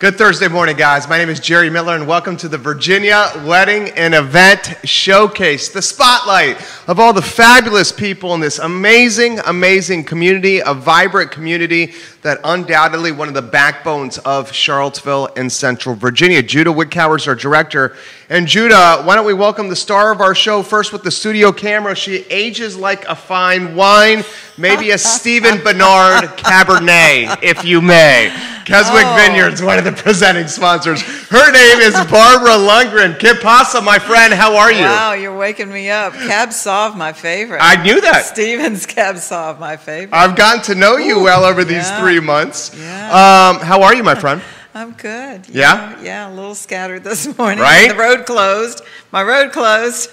Good Thursday morning, guys. My name is Jerry Miller, and welcome to the Virginia Wedding and Event Showcase, the spotlight of all the fabulous people in this amazing, amazing community, a vibrant community that undoubtedly one of the backbones of Charlottesville and Central Virginia. Judah Wickower is our director. And Judah, why don't we welcome the star of our show first with the studio camera. She ages like a fine wine, maybe a Stephen Bernard Cabernet, if you may. Keswick Vineyards, one of the presenting sponsors. Her name is Barbara Lundgren. Que pasa, my friend? How are you? Wow, you're waking me up. Cab Sauv, my favorite. I knew that. Stephen's Cab Sauv, my favorite. I've gotten to know you well over these 3 months. Yeah. How are you, my friend? I'm good. Yeah? Yeah, a little scattered this morning. Right? The road closed. My road closed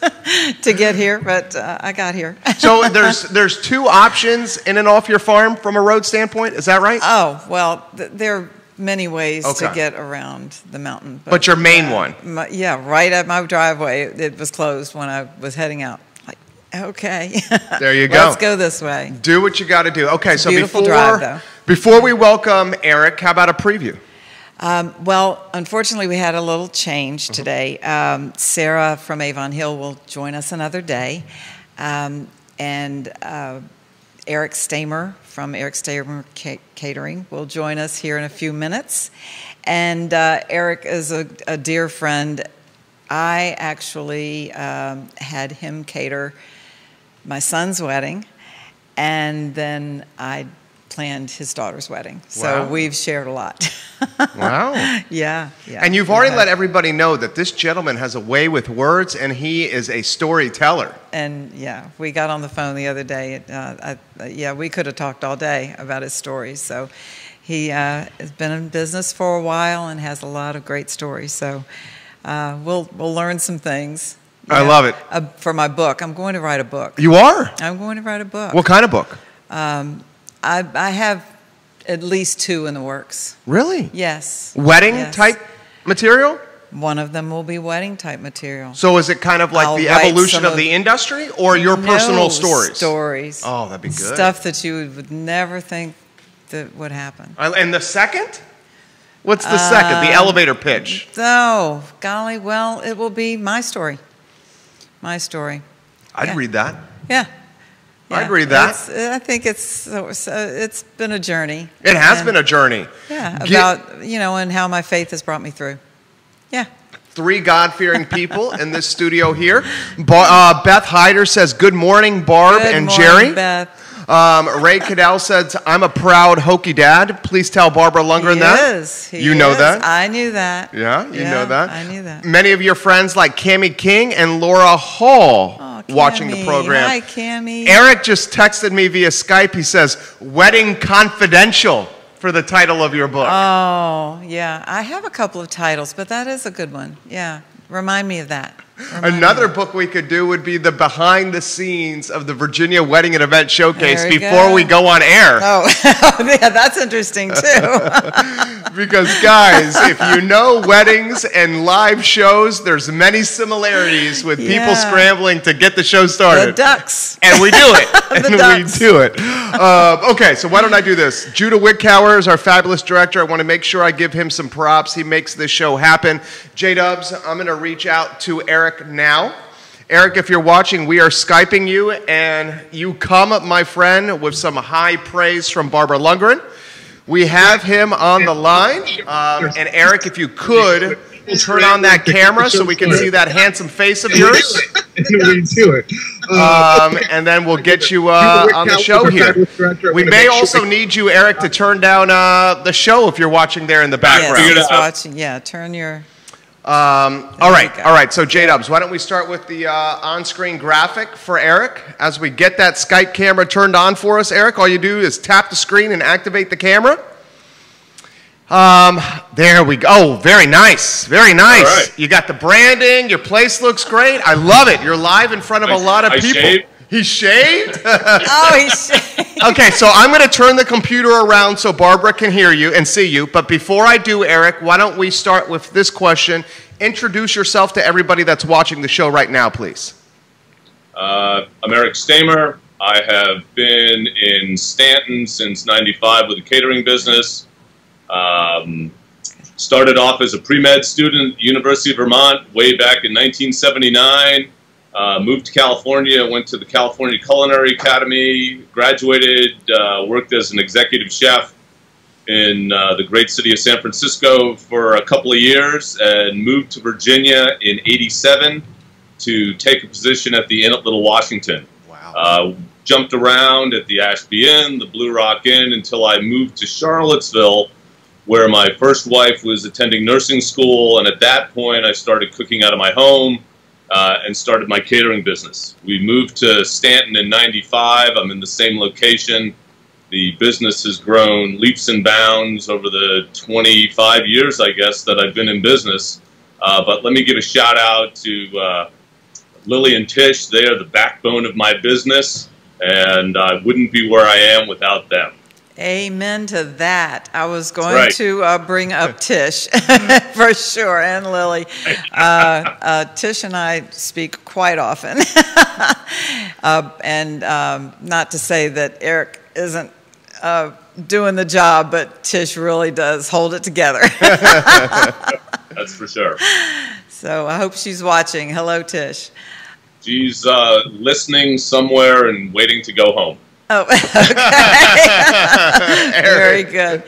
to get here, but I got here. So there's two options in and off your farm from a road standpoint. Is that right? Oh, well, there are many ways to get around the mountain. But your main one? Right at my driveway. It was closed when I was heading out. Like, okay. There you go. Let's go this way. Do what you got to do. Okay, so beautiful drive, though. Before we welcome Eric, how about a preview? Well, unfortunately, we had a little change today. Sarah from Avon Hill will join us another day. And Eric Stamer from Stamer Catering will join us here in a few minutes. And Eric is a dear friend. I actually had him cater my son's wedding, and then I planned his daughter's wedding. So we've shared a lot. Wow. Yeah. And you've already let everybody know that this gentleman has a way with words, and he is a storyteller. And we got on the phone the other day. We could have talked all day about his stories. So he has been in business for a while and has a lot of great stories. So we'll learn some things. I love it. For my book. I'm going to write a book. You are? I'm going to write a book. What kind of book? I have at least 2 in the works. Really? Yes. Wedding type material? One of them will be wedding type material. So is it kind of like the evolution of the industry or your personal stories? Stories. Oh, that'd be good. Stuff that you would never think that would happen. And the second? What's the second? The elevator pitch? Oh, golly, well, it will be my story. My story. I'd read that. Yeah. I'd read that. I think it's been a journey. It has been a journey. Yeah, about, and how my faith has brought me through. Yeah. 3 God-fearing people in this studio here. Beth Hyder says, good morning, Barb and Jerry. Beth. Ray Cadell says, I'm a proud Hokie dad. Please tell Barbara Lundgren that. He know that? I knew that. Yeah, you know that? I knew that. Many of your friends like Cammie King and Laura Hall watching the program. Hi, Cammie. Eric just texted me via Skype. He says, Wedding Confidential for the title of your book. Oh, yeah. I have a couple of titles, but that is a good one. Yeah. Remind me of that. Another book we could do would be the behind the scenes of the Virginia Wedding and Event Showcase before we go on air. Oh, yeah, that's interesting too. Because guys, if you know weddings and live shows, there's many similarities with people scrambling to get the show started. The ducks. And we do it. We do it. Okay, so why don't I do this? Judah Wickower is our fabulous director. I want to make sure I give him some props. He makes this show happen. J-Dubs, I'm going to reach out to Eric now. Eric, if you're watching, we are Skyping you, and you come, my friend, with some high praise from Barbara Lundgren. We have him on the line. And Eric, if you could, turn on that camera so we can see that handsome face of yours. And then we'll get you on the show here. We may also need you, Eric, to turn down the show if you're watching there in the background. Yes, he's watching. Yeah, turn your... All right. So J-Dubs, why don't we start with the on-screen graphic for Eric as we get that Skype camera turned on for us. Eric, all you do is tap the screen and activate the camera. There we go. Oh, very nice. Very nice. Right. You got the branding. Your place looks great. I love it. You're live in front of a lot of people. Shaved. He shaved? Oh, he shaved. Okay, so I'm going to turn the computer around so Barbara can hear you and see you. But before I do, Eric, why don't we start with this question. Introduce yourself to everybody that's watching the show right now, please. I'm Eric Stamer. I have been in Stanton since '95 with a catering business. Started off as a pre-med student at the University of Vermont way back in 1979. Moved to California, went to the California Culinary Academy, graduated, worked as an executive chef in the great city of San Francisco for a couple of years, and moved to Virginia in '87 to take a position at the Inn at Little Washington. Wow. Jumped around at the Ashby Inn, the Blue Rock Inn, until I moved to Charlottesville, where my first wife was attending nursing school, and at that point I started cooking out of my home and started my catering business. We moved to Stanton in '95. I'm in the same location. The business has grown leaps and bounds over the 25 years, I guess, that I've been in business. But let me give a shout out to Lily and Tish. They are the backbone of my business, and I wouldn't be where I am without them. Amen to that. I was going to bring up Tish for sure, and Lily. Tish and I speak quite often. And not to say that Eric isn't doing the job, but Tish really does hold it together. That's for sure. So I hope she's watching. Hello, Tish. She's listening somewhere and waiting to go home. Oh, okay. Very good.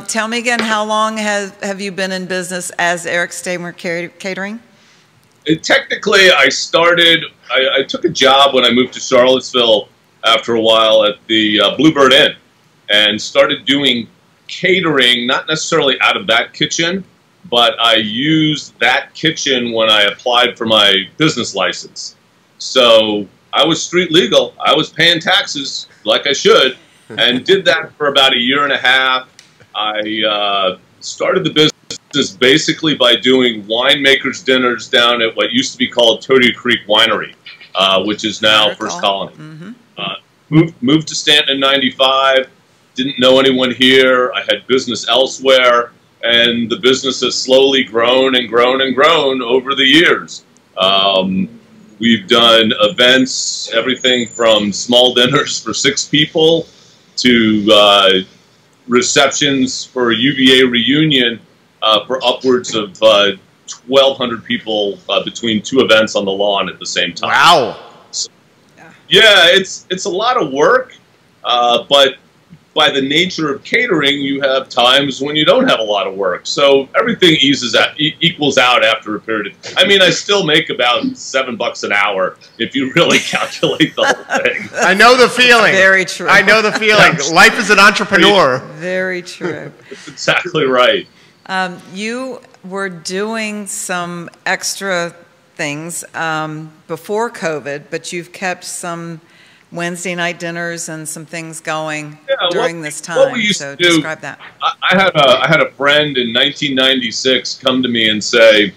Tell me again, how long have you been in business as Eric Stamer Catering? Technically, I took a job when I moved to Charlottesville after a while at the Bluebird Inn, and started doing catering, not necessarily out of that kitchen, but I used that kitchen when I applied for my business license. So I was street legal. I was paying taxes like I should, and did that for about a year and a half. I started the business basically by doing winemakers dinners down at what used to be called Toady Creek Winery, which is now First Colony. Mm-hmm. Moved to Stanton in '95. Didn't know anyone here. I had business elsewhere, and the business has slowly grown and grown and grown over the years. We've done events, everything from small dinners for 6 people to receptions for a UVA reunion for upwards of 1,200 people between 2 events on the lawn at the same time. Wow. So, yeah, it's a lot of work, but by the nature of catering, you have times when you don't have a lot of work. So everything equals out after a period of time. I mean, I still make about $7 an hour if you really calculate the whole thing. I know the feeling. Very true. I know the feeling. Life as an entrepreneur. Very true. That's exactly right. You were doing some extra things before COVID, but you've kept some Wednesday night dinners and some things going during this time. What we used so to do, describe that. I had a friend in 1996 come to me and say,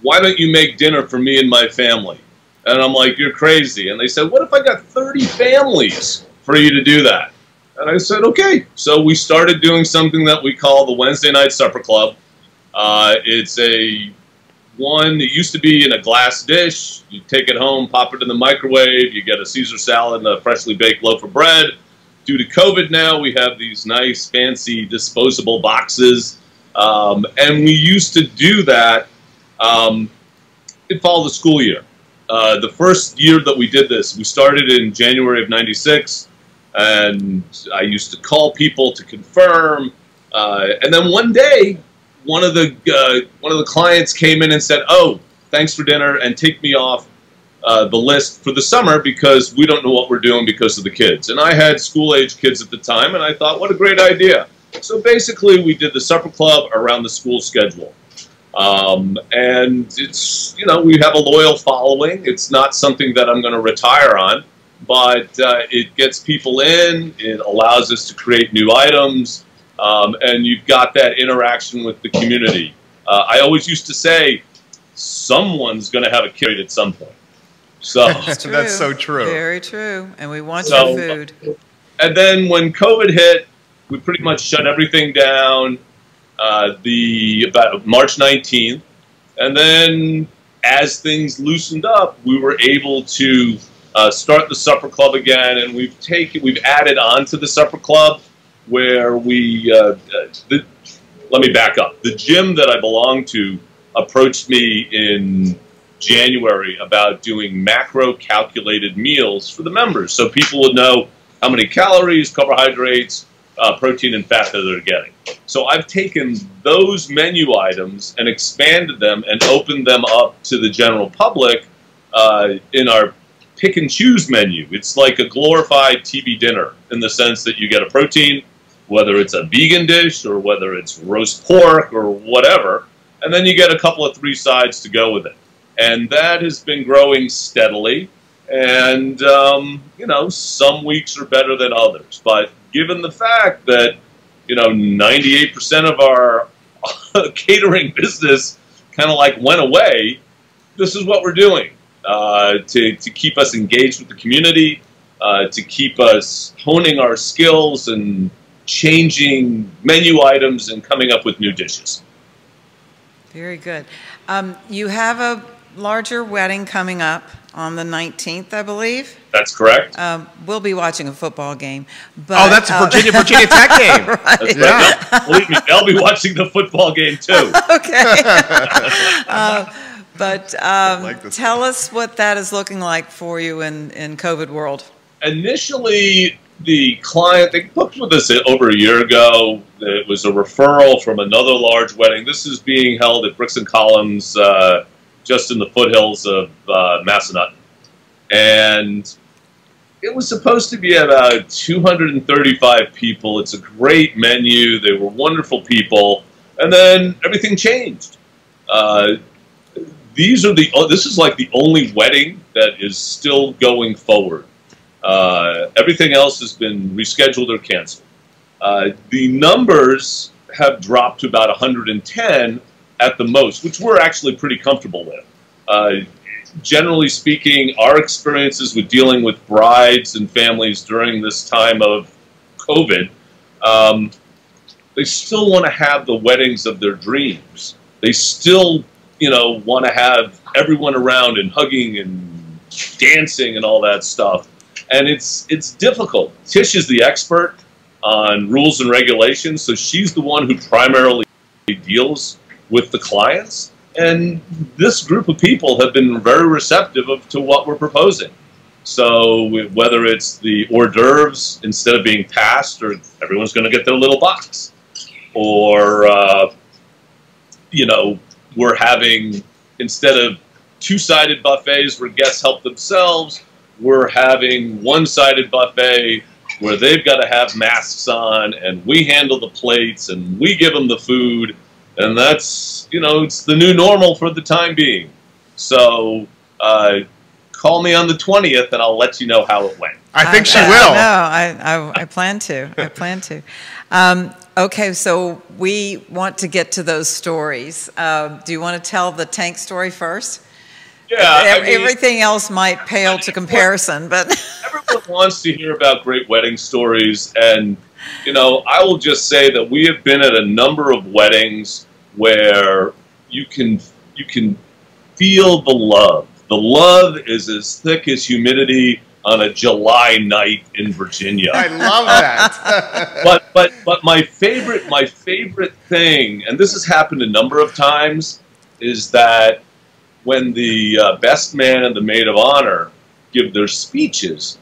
"Why don't you make dinner for me and my family?" And I'm like, "You're crazy." And they said, "What if I got 30 families for you to do that?" And I said, "Okay." So we started doing something that we call the Wednesday Night Supper Club. It's it used to be in a glass dish. You take it home, pop it in the microwave, you get a Caesar salad and a freshly baked loaf of bread. Due to COVID now, we have these nice, fancy, disposable boxes. And we used to do that. It followed the school year. The first year that we did this, we started in January of '96, and I used to call people to confirm. And then one day, one of the clients came in and said, "Oh, thanks for dinner, and take me off the list for the summer because we don't know what we're doing because of the kids." And I had school-age kids at the time, and I thought, what a great idea. So basically, we did the supper club around the school schedule. And it's, we have a loyal following. It's not something that I'm going to retire on, but it gets people in. It allows us to create new items. And you've got that interaction with the community. I always used to say, someone's going to have a kid at some point. So that's so true. Very true. And we want your food. And then when COVID hit, we pretty much shut everything down about March 19th. And then as things loosened up, we were able to start the supper club again. And we've added on to the supper club, where we let me back up. The gym that I belong to approached me in January about doing macro calculated meals for the members, so people would know how many calories, carbohydrates, protein, and fat that they're getting. So I've taken those menu items and expanded them and opened them up to the general public in our pick and choose menu. It's like a glorified TV dinner in the sense that you get a protein, whether it's a vegan dish or whether it's roast pork or whatever, and then you get a couple of 3 sides to go with it. And that has been growing steadily. And, you know, some weeks are better than others. But given the fact that, you know, 98% of our catering business kind of like went away, this is what we're doing to keep us engaged with the community, to keep us honing our skills and changing menu items and coming up with new dishes. Very good. You have a larger wedding coming up on the 19th, I believe. That's correct. We'll be watching a football game. But, oh, that's a Virginia Tech game. Right. That's right. No, believe me, they'll be watching the football game too. Okay. But tell us what that is looking like for you in COVID world. Initially, the client, they booked with us over a year ago. It was a referral from another large wedding. This is being held at Bricks and Columns, just in the foothills of Massanutten. And it was supposed to be about 235 people. It's a great menu. They were wonderful people. And then everything changed. This is like the only wedding that is still going forward. Everything else has been rescheduled or canceled. The numbers have dropped to about 110 at the most, which we're actually pretty comfortable with. Generally speaking, our experiences with dealing with brides and families during this time of COVID, they still want to have the weddings of their dreams. They still, you know, want to have everyone around and hugging and dancing and all that stuff. And it's difficult. Tish is the expert on rules and regulations, so she's the one who primarily deals with the clients. And this group of people have been very receptive to what we're proposing. So whether it's the hors d'oeuvres instead of being passed, or everyone's going to get their little box, or you know, we're having, instead of 2-sided buffets where guests help themselves, we're having 1-sided buffet where they've got to have masks on, and we handle the plates, and we give them the food, and that's, you know, it's the new normal for the time being. So call me on the 20th, and I'll let you know how it went. I think she will. No, I plan to. I plan to. Okay, so we want to get to those stories. Do you want to tell the tank story first? Yeah, everything else might pale to comparison, but everyone wants to hear about great wedding stories, and you know, I will just say that we have been at a number of weddings where you can feel the love. The love is as thick as humidity on a July night in Virginia. I love that. but my favorite thing, and this has happened a number of times, is that when the best man and the maid of honor give their speeches,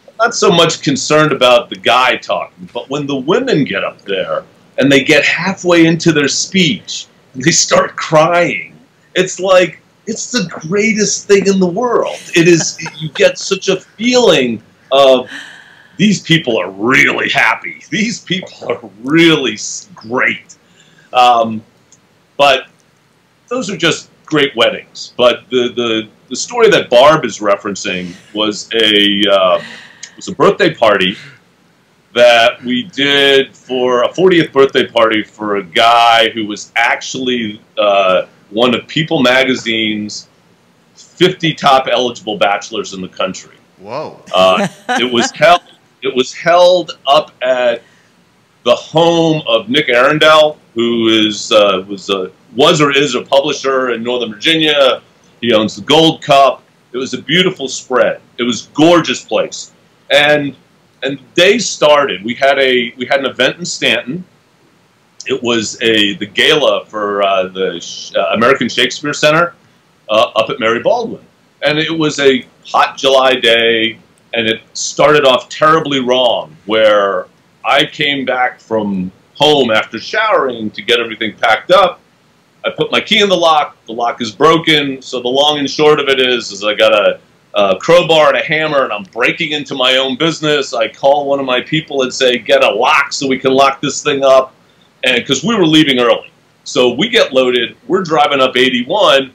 I'm not so much concerned about the guy talking, but when the women get up there and they get halfway into their speech and they start crying, it's like, it's the greatest thing in the world. It is, you get such a feeling of, these people are really happy. These people are really great. But those are just great weddings. But the story that Barb is referencing was a birthday party that we did for a 40th birthday party for a guy who was actually one of People Magazine's 50 top eligible bachelors in the country. Whoa! It was held up at the home of Nick Arundel, who is was or is a publisher in Northern Virginia. He owns the Gold Cup. It was a beautiful spread. It was a gorgeous place, and the day started. We had an event in Stanton, It was the gala for the American Shakespeare Center up at Mary Baldwin. And it was a hot July day, and it started off terribly wrong, where I came back from home after showering to get everything packed up. I put my key in the lock is broken, so the long and short of it is I got a crowbar and a hammer, and I'm breaking into my own business. I call one of my people and say, get a lock so we can lock this thing up, and because we were leaving early. So we get loaded, we're driving up 81,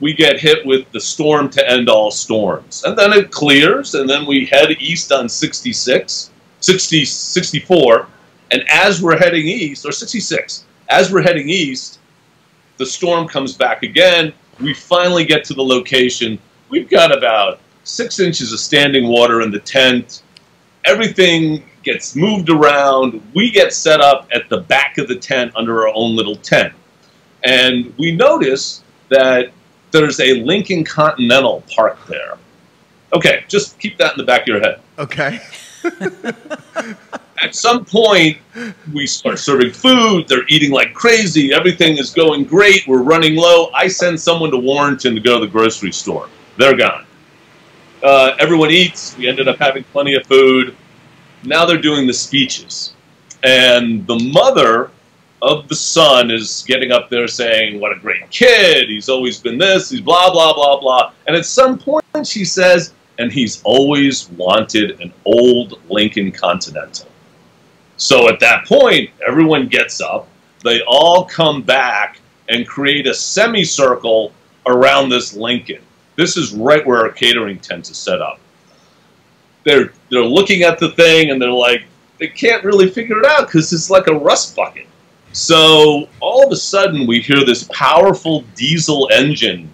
we get hit with the storm to end all storms. And then it clears, and then we head east on 64, and as we're heading east, or 66, as we're heading east, the storm comes back again. We finally get to the location. We've got about 6 inches of standing water in the tent. Everything gets moved around. We get set up at the back of the tent under our own little tent. And we notice that there's a Lincoln Continental parked there. Okay, just keep that in the back of your head. Okay. At some point, we start serving food. They're eating like crazy. Everything is going great. We're running low. I send someone to Warrenton to go to the grocery store. They're gone. Everyone eats. We ended up having plenty of food. Now they're doing the speeches. And the mother of the son is getting up there saying, what a great kid. He's always been this. He's blah, blah, blah, blah. And at some point, she says, and he's always wanted an old Lincoln Continental. So at that point, everyone gets up. They all come back and create a semicircle around this Lincoln. This is right where our catering tent is set up. They're looking at the thing, and they're like, they can't really figure it out because it's like a rust bucket. So all of a sudden, we hear this powerful diesel engine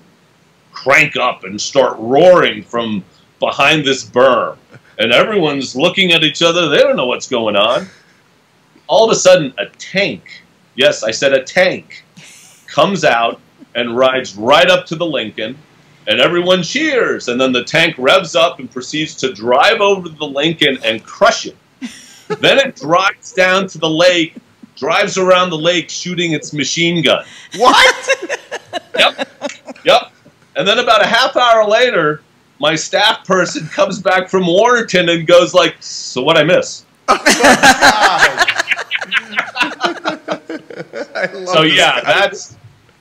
crank up and start roaring from behind this berm. And everyone's looking at each other. They don't know what's going on. All of a sudden, a tank, yes, I said a tank, comes out and rides right up to the Lincoln, and everyone cheers. And then the tank revs up and proceeds to drive over the Lincoln and crush it. Then it drives down to the lake, drives around the lake shooting its machine gun. What? Yep. And then about a half hour later, my staff person comes back from Warrenton and goes like, so what'd I miss? Oh, God. I love So this yeah, guy.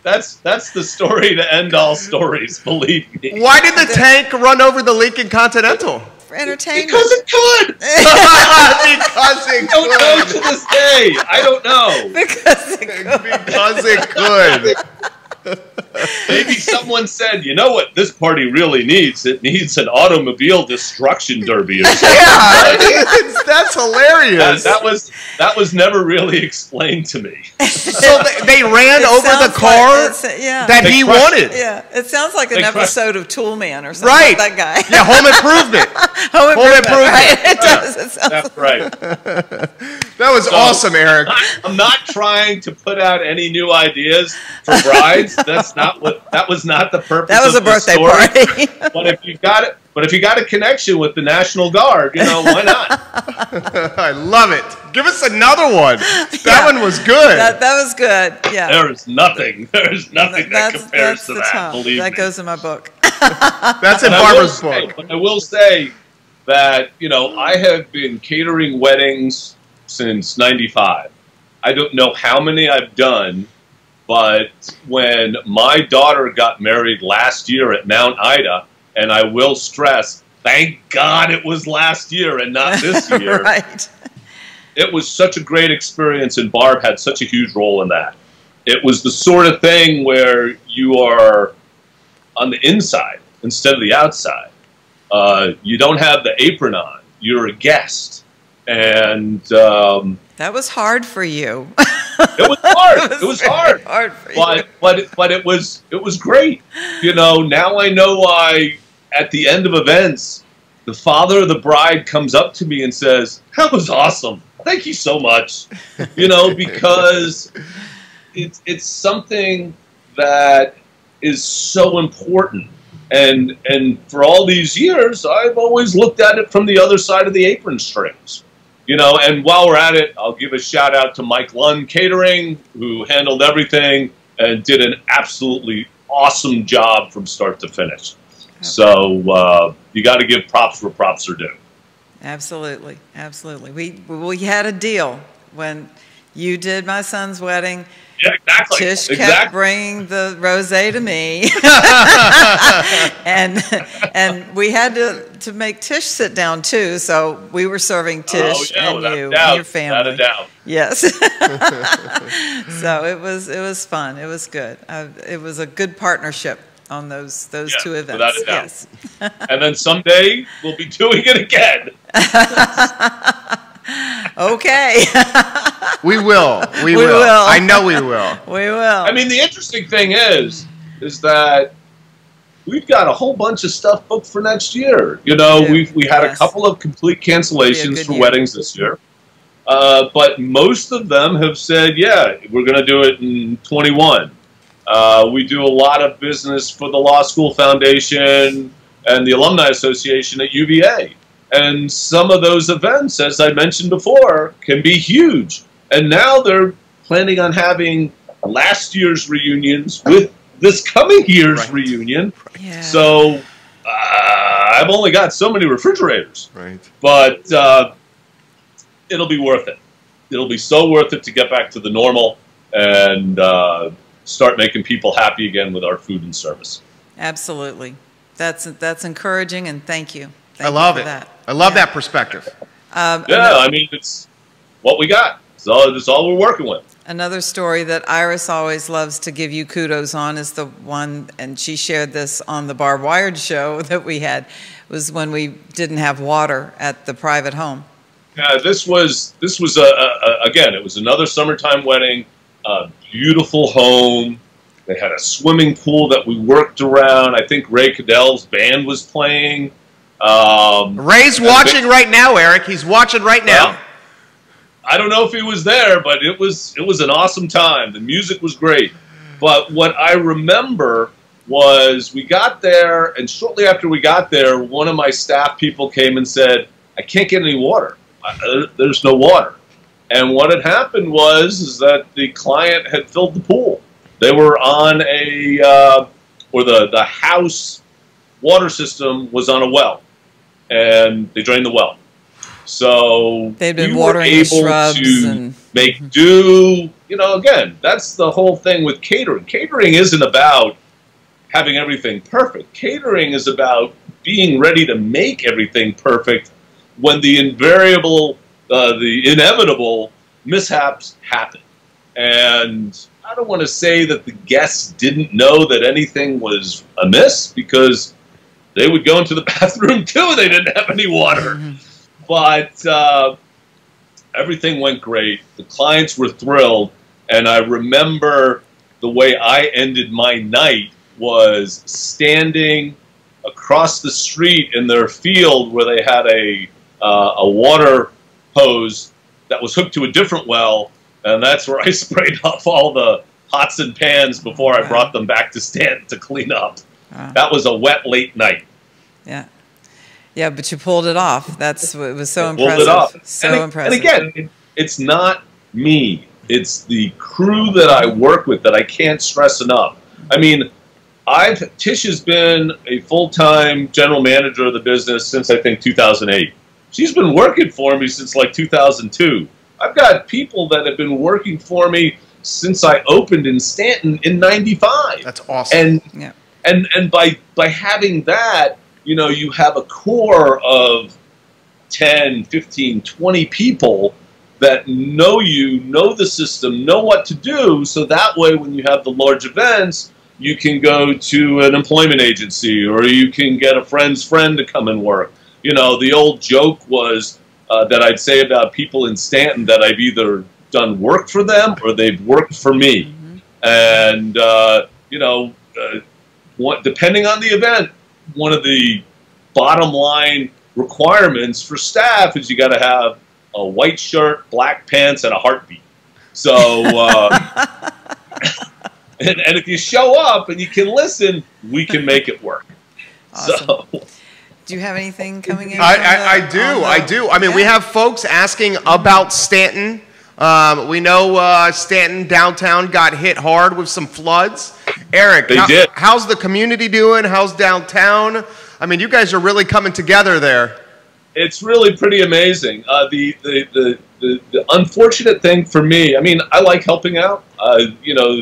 that's the story to end all stories, believe me. Why did the tank run over the Lincoln Continental? For entertainment. Because it could! Because it I don't know could. to this day. I don't know. Because it could. Maybe someone said, you know what this party really needs? It needs an automobile destruction derby or something. Yeah, that's hilarious. That was never really explained to me. So they ran over the car that he wanted. Yeah, it sounds like an episode of Toolman or something. Right. Like that guy. Yeah, Home Improvement. Home Improvement. Right? It does. It sounds That's right. That was awesome, Eric. I'm not trying to put out any new ideas for brides. That was not the purpose. That was of a birthday the story. party. But if you got a connection with the National Guard, why not? I love it. Give us another one. That one was good. That was good. Yeah. There's nothing that compares to that. Top. Believe that me. goes in my book. That's in Barbara's book. But I will say that I have been catering weddings since '95. I don't know how many I've done. But when my daughter got married last year at Mount Ida, and I will stress, thank God it was last year and not this year. Right. It was such a great experience, and Barb had such a huge role in that. It was the sort of thing where you are on the inside instead of the outside. You don't have the apron on. You're a guest. And that was hard for you. It was hard. It was hard. Hard for you. But it was great. Now I know why at the end of events, the father of the bride comes up to me and says, "That was awesome. Thank you so much." Because it's something that is so important. And for all these years, I've always looked at it from the other side of the apron strings. You know, and while we're at it, I'll give a shout out to Mike Lundgren Catering, who handled everything and did an absolutely awesome job from start to finish. So you got to give props where props are due. Absolutely, absolutely. We had a deal when you did my son's wedding. Yeah, exactly. Tish kept bringing the rosé to me, and we had to make Tish sit down too. So we were serving Tish and you and your family. Without a doubt. Yes. So it was fun. It was good. It was a good partnership on those two events. Without a doubt. Yes. And then someday we'll be doing it again. Okay. We will. We will. I know we will. We will. I mean, the interesting thing is that we've got a whole bunch of stuff booked for next year. You know, we had a couple of complete cancellations for weddings this year. But most of them have said, yeah, we're going to do it in 21. We do a lot of business for the Law School Foundation and the Alumni Association at UVA. And some of those events, as I mentioned before, can be huge. And now they're planning on having last year's reunions with this coming year's reunion. Yeah. So I've only got so many refrigerators. Right. But it'll be worth it. It'll be so worth it to get back to the normal and start making people happy again with our food and service. Absolutely. That's encouraging, and thank you. I love it. I love that perspective. I mean, it's what we got. It's all we're working with. Another story that Iris always loves to give you kudos on is the one, and she shared this on the Barb Wired show that we had, was when we didn't have water at the private home. Yeah, this was again, it was another summertime wedding, a beautiful home. They had a swimming pool that we worked around. I think Ray Cadell's band was playing. Ray's watching right now, Eric. He's watching right now. Well, I don't know if he was there, but it was an awesome time. The music was great. But what I remember was we got there, and shortly after we got there, one of my staff people came and said, I can't get any water. There's no water. And what had happened was that the client had filled the pool. They were on or the house water system was on a well, and they drained the well. So they'd been we watering were the able shrubs to and make do. You know, again, that's the whole thing with catering. Catering isn't about having everything perfect. Catering is about being ready to make everything perfect when the inevitable mishaps happen. And I don't want to say that the guests didn't know that anything was amiss, because they would go into the bathroom too and they didn't have any water. But everything went great. The clients were thrilled. And I remember the way I ended my night was standing across the street in their field where they had a water hose that was hooked to a different well, and that's where I sprayed off all the pots and pans before I brought them back to stand to clean up. That was a wet, late night. Yeah. Yeah, but you pulled it off. It was so impressive. Pulled it off. So impressive. And again, it's not me. It's the crew that I work with that I can't stress enough. I mean, Tish has been a full-time general manager of the business since, I think, 2008. She's been working for me since like 2002. I've got people that have been working for me since I opened in Stanton in '95. That's awesome. And by having that, you know, you have a core of 10, 15, 20 people that know you, know the system, know what to do, so that way when you have the large events, you can go to an employment agency or you can get a friend's friend to come and work. You know, the old joke was that I'd say about people in Stanton that I've either done work for them or they've worked for me. And, you know, depending on the event, one of the bottom line requirements for staff is you got to have a white shirt, black pants, and a heartbeat. So, and if you show up and you can listen, we can make it work. Awesome. So, Do you have anything coming in? I do. I mean, we have folks asking about Stanton. We know Stanton downtown got hit hard with some floods. Eric, how's the community doing? How's downtown? I mean, you guys are really coming together there. It's really pretty amazing. The unfortunate thing for me, I mean, I like helping out. You know,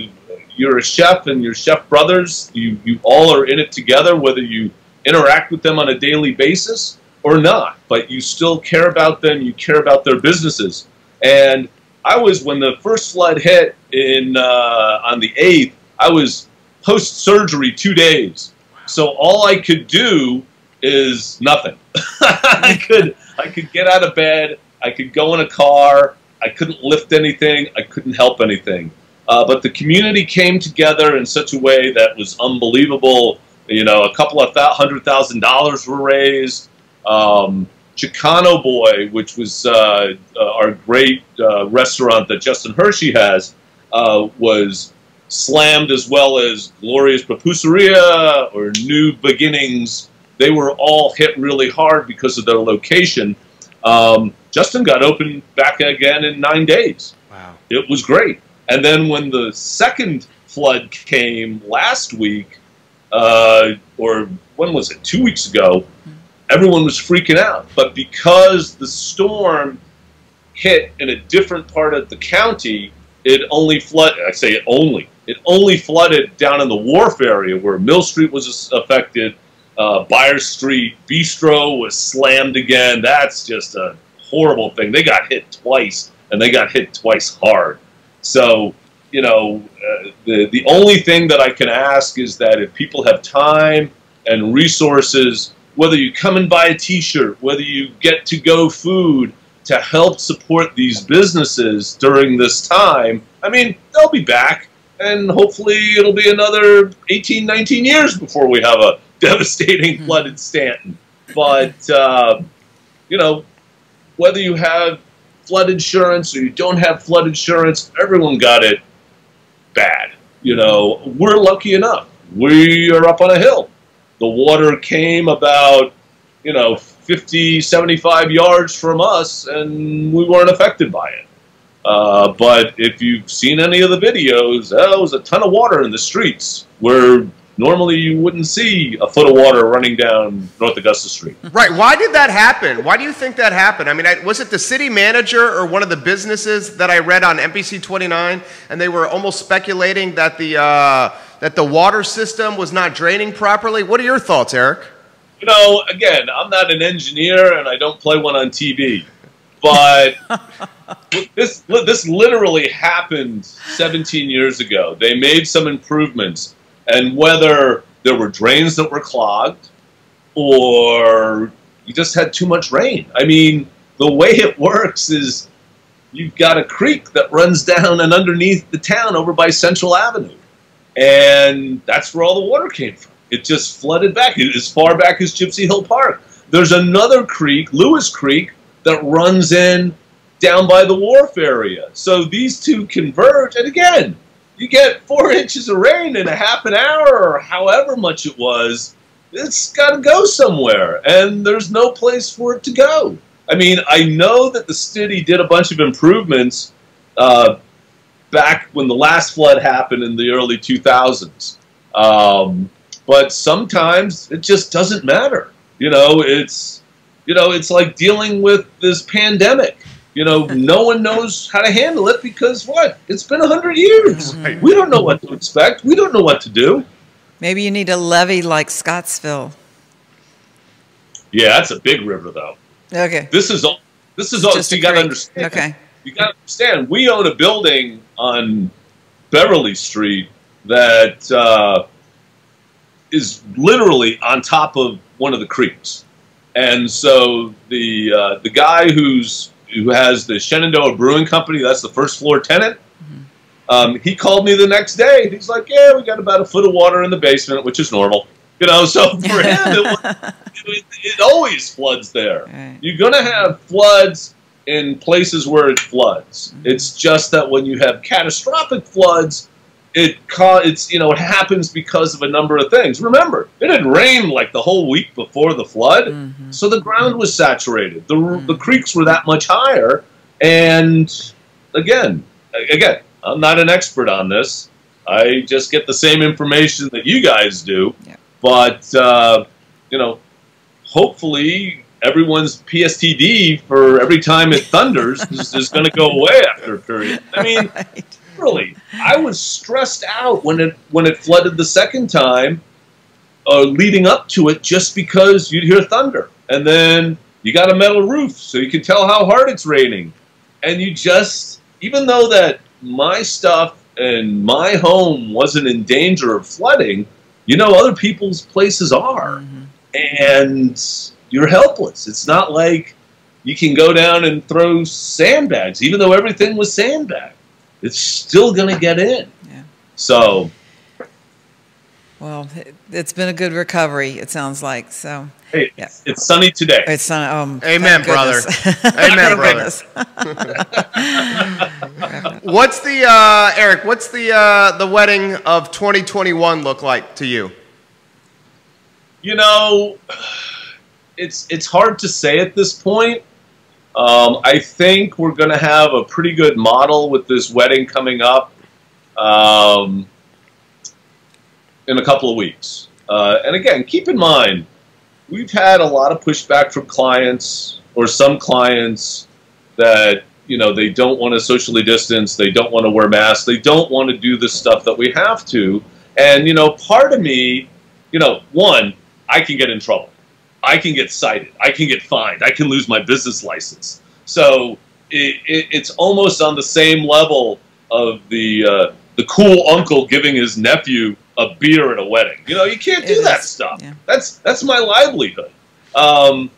you're a chef and your chef brothers, you all are in it together, whether you interact with them on a daily basis or not, but you still care about them, you care about their businesses. And I was, when the first flood hit on the 8th, I was post-surgery 2 days. So all I could do is nothing. I could get out of bed, I could go in a car, I couldn't lift anything, I couldn't help anything. But the community came together in such a way that was unbelievable. You know, a couple of $100,000 were raised. Chicano Boy, which was our great restaurant that Justin Hershey has, was slammed, as well as Gloria's Pupuseria or New Beginnings. They were all hit really hard because of their location. Justin got open back again in 9 days. Wow. It was great. And then when the second flood came last week, or when was it, 2 weeks ago, everyone was freaking out. But because the storm hit in a different part of the county, it only flooded, I say it only flooded down in the Wharf area where Mill Street was affected, Byers Street, Bistro was slammed again. That's just a horrible thing. They got hit twice, and they got hit twice hard. So, you know, the only thing that I can ask is that if people have time and resources, whether you come and buy a T-shirt, whether you get to-go food to help support these businesses during this time, I mean, they'll be back, and hopefully it'll be another 18, 19 years before we have a devastating flood in Stanton. But, you know, whether you have flood insurance or you don't have flood insurance, everyone got it bad. You know, we're lucky enough. We are up on a hill. The water came about, you know, 50, 75 yards from us, and we weren't affected by it. But if you've seen any of the videos, there was a ton of water in the streets where normally you wouldn't see a foot of water running down North Augusta Street. Right. Why did that happen? Why do you think that happened? I mean, was it the city manager or one of the businesses that I read on NBC 29, and they were almost speculating that the water system was not draining properly? What are your thoughts, Eric? You know, again, I'm not an engineer, and I don't play one on TV. But this literally happened 17 years ago. They made some improvements. And whether there were drains that were clogged or you just had too much rain. I mean, the way it works is you've got a creek that runs down and underneath the town over by Central Avenue. And that's where all the water came from. It just flooded back as far back as Gypsy Hill Park. There's another creek, Lewis Creek, that runs in down by the Wharf area. So these two converge, and again, you get 4 inches of rain in a half an hour or however much it was, it's got to go somewhere, and there's no place for it to go. I mean, I know that the city did a bunch of improvements back when the last flood happened in the early 2000s. But sometimes it just doesn't matter. You know, it's like dealing with this pandemic. You know, no one knows how to handle it because what? It's been 100 years. Right. We don't know what to expect. We don't know what to do. Maybe you need a levee like Scottsville. Yeah, that's a big river, though. Okay. This is all. So you got to understand. Okay. You got to understand. We own a building on Beverly Street that is literally on top of one of the creeks, and so the guy who has the Shenandoah Brewing Company, that's the first floor tenant, he called me the next day. He's like, yeah, we got about a foot of water in the basement, which is normal. You know, so for him, it always floods there. Right. You're going to have floods in places where it floods. It's just that when you have catastrophic floods, it's it happens because of a number of things. Remember, it had rained like the whole week before the flood, so the ground was saturated. The creeks were that much higher, and again, I'm not an expert on this. I just get the same information that you guys do, but hopefully everyone's PSTD for every time it thunders is going to go away after a period. I mean, really, I was stressed out when it flooded the second time, leading up to it, just because you'd hear thunder, and then you got a metal roof, so you can tell how hard it's raining, and you just, even though that my stuff and my home wasn't in danger of flooding, other people's places are, and you're helpless. It's not like you can go down and throw sandbags, even though everything was sandbagged. It's still going to get in. Yeah. So. Well, it's been a good recovery, it sounds like. So. Hey, it's sunny today. It's sunny. Amen, brother. Amen, brother. What's the Eric? What's the wedding of 2021 look like to you? It's hard to say at this point. I think we're going to have a pretty good model with this wedding coming up in a couple of weeks. And again, keep in mind, we've had a lot of pushback from clients, or some clients, that they don't want to socially distance, they don't want to wear masks, they don't want to do the stuff that we have to. And part of me, one, I can get in trouble. I can get cited. I can get fined. I can lose my business license. So it's almost on the same level of the cool uncle giving his nephew a beer at a wedding. You can't do that stuff. Yeah. That's my livelihood. But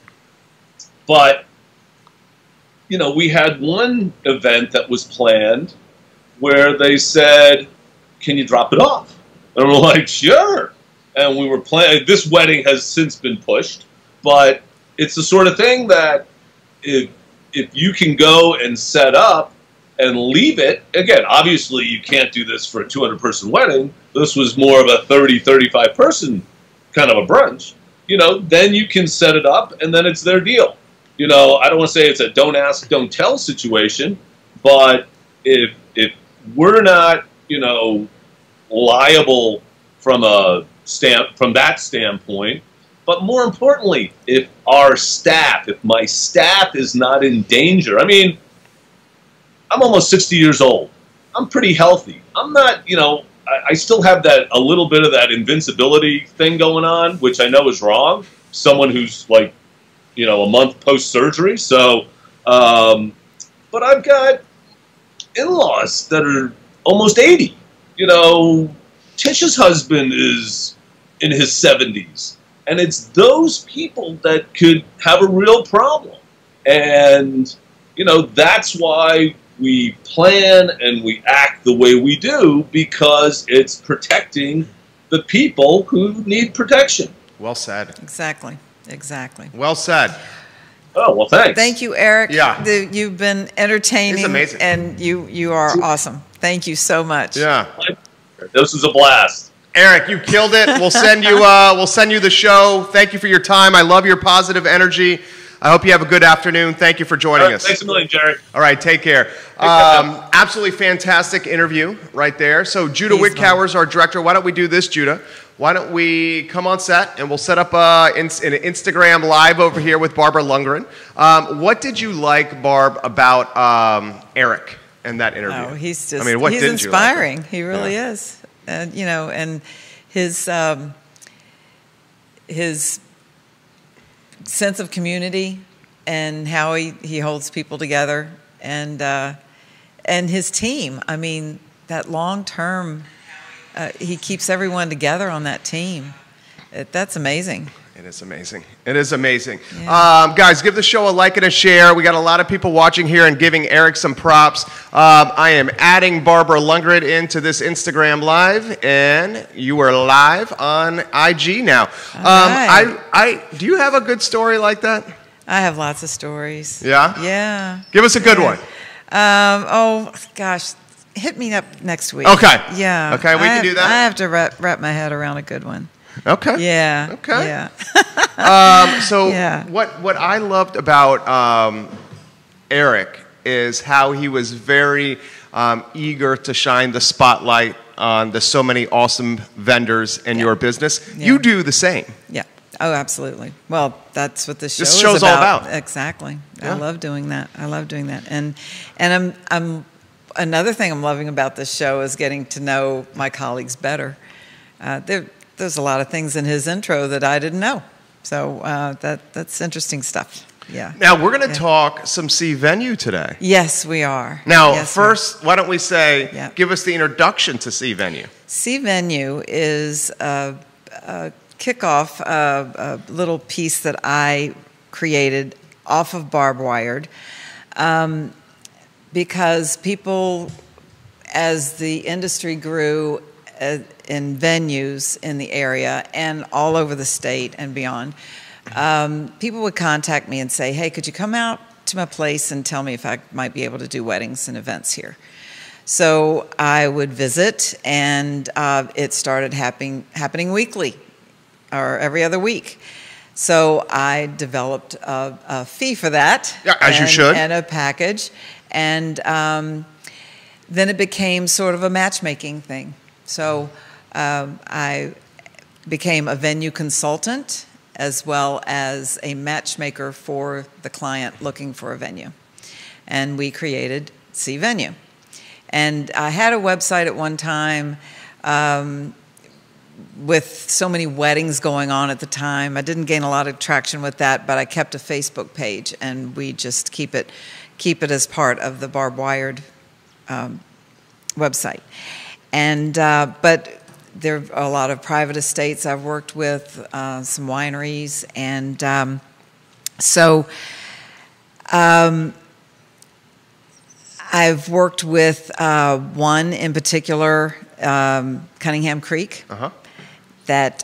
we had one event that was planned where they said, "Can you drop it off?" And we're like, "Sure." And we were planning. This wedding has since been pushed. But it's the sort of thing that if you can go and set up and leave it, again, obviously you can't do this for a 200-person wedding. This was more of a 30, 35-person kind of a brunch. Then you can set it up, and then it's their deal. I don't want to say it's a don't ask, don't tell situation, but if we're not, liable from that standpoint. But more importantly, if my staff is not in danger. I mean, I'm almost 60 years old. I'm pretty healthy. I'm not, I still have a little bit of that invincibility thing going on, which I know is wrong. Someone who's like, a month post-surgery. So, but I've got in-laws that are almost 80. Tisha's husband is in his 70s. And it's those people that could have a real problem. And, that's why we plan and we act the way we do, because it's protecting the people who need protection. Well said. Exactly. Well said. Oh, well, thanks. Thank you, Eric. Yeah. You've been entertaining. It's amazing. And you are awesome. Thank you so much. Yeah. This was a blast. Eric, you killed it. We'll send you the show. Thank you for your time. I love your positive energy. I hope you have a good afternoon. Thank you for joining us. Thanks a million, Jerry. All right, take care. Absolutely fantastic interview right there. So Judah Wickhauer is our director. Why don't we do this, Judah? Why don't we come on set, and we'll set up an Instagram live over here with Barbara Lundgren. What did you like, Barb, about Eric and that interview? Oh, he's just, he's inspiring. You like? He really is. And, and his sense of community and how he holds people together, and his team. I mean, that long term, he keeps everyone together on that team. That's amazing. It is amazing. It is amazing. Yeah. Guys, give the show a like and a share. We got a lot of people watching here and giving Eric some props. I am adding Barbara Lundgren into this Instagram Live, and you are live on IG now. Right. Do you have a good story like that? I have lots of stories. Yeah? Yeah. Give us a good one. Oh, gosh. hit me up next week. Okay. Yeah. Okay, we can do that. I have to wrap my head around a good one. Okay. Yeah. Okay. Yeah. So Yeah. what I loved about Eric is how he was very eager to shine the spotlight on the so many awesome vendors in your business. Yeah. You do the same. Yeah. Oh, absolutely. Well, that's what this show This is show's all about. Exactly. Yeah. I love doing that. And I'm another thing I'm loving about this show is getting to know my colleagues better. There's a lot of things in his intro that I didn't know. So that's interesting stuff. Yeah. Now, we're going to talk some CVille today. Yes, we are. Now, Yes, first, why don't we say, Yeah. give us the introduction to CVille. CVille is a kickoff, a little piece that I created off of Barb Wired, because people, as the industry grew in venues in the area and all over the state and beyond, people would contact me and say, hey, could you come out to my place and tell me if I might be able to do weddings and events here? So I would visit, and it started happening weekly or every other week. So I developed a fee for that. Yeah, as you should. And a package. And then it became sort of a matchmaking thing. So I became a venue consultant as well as a matchmaker for the client looking for a venue. And we created CVille. And I had a website at one time with so many weddings going on at the time. I didn't gain a lot of traction with that, but I kept a Facebook page, and we just keep it as part of the Barb Wired website. And but there are a lot of private estates I've worked with, some wineries, and so I've worked with one in particular, Cunningham Creek, that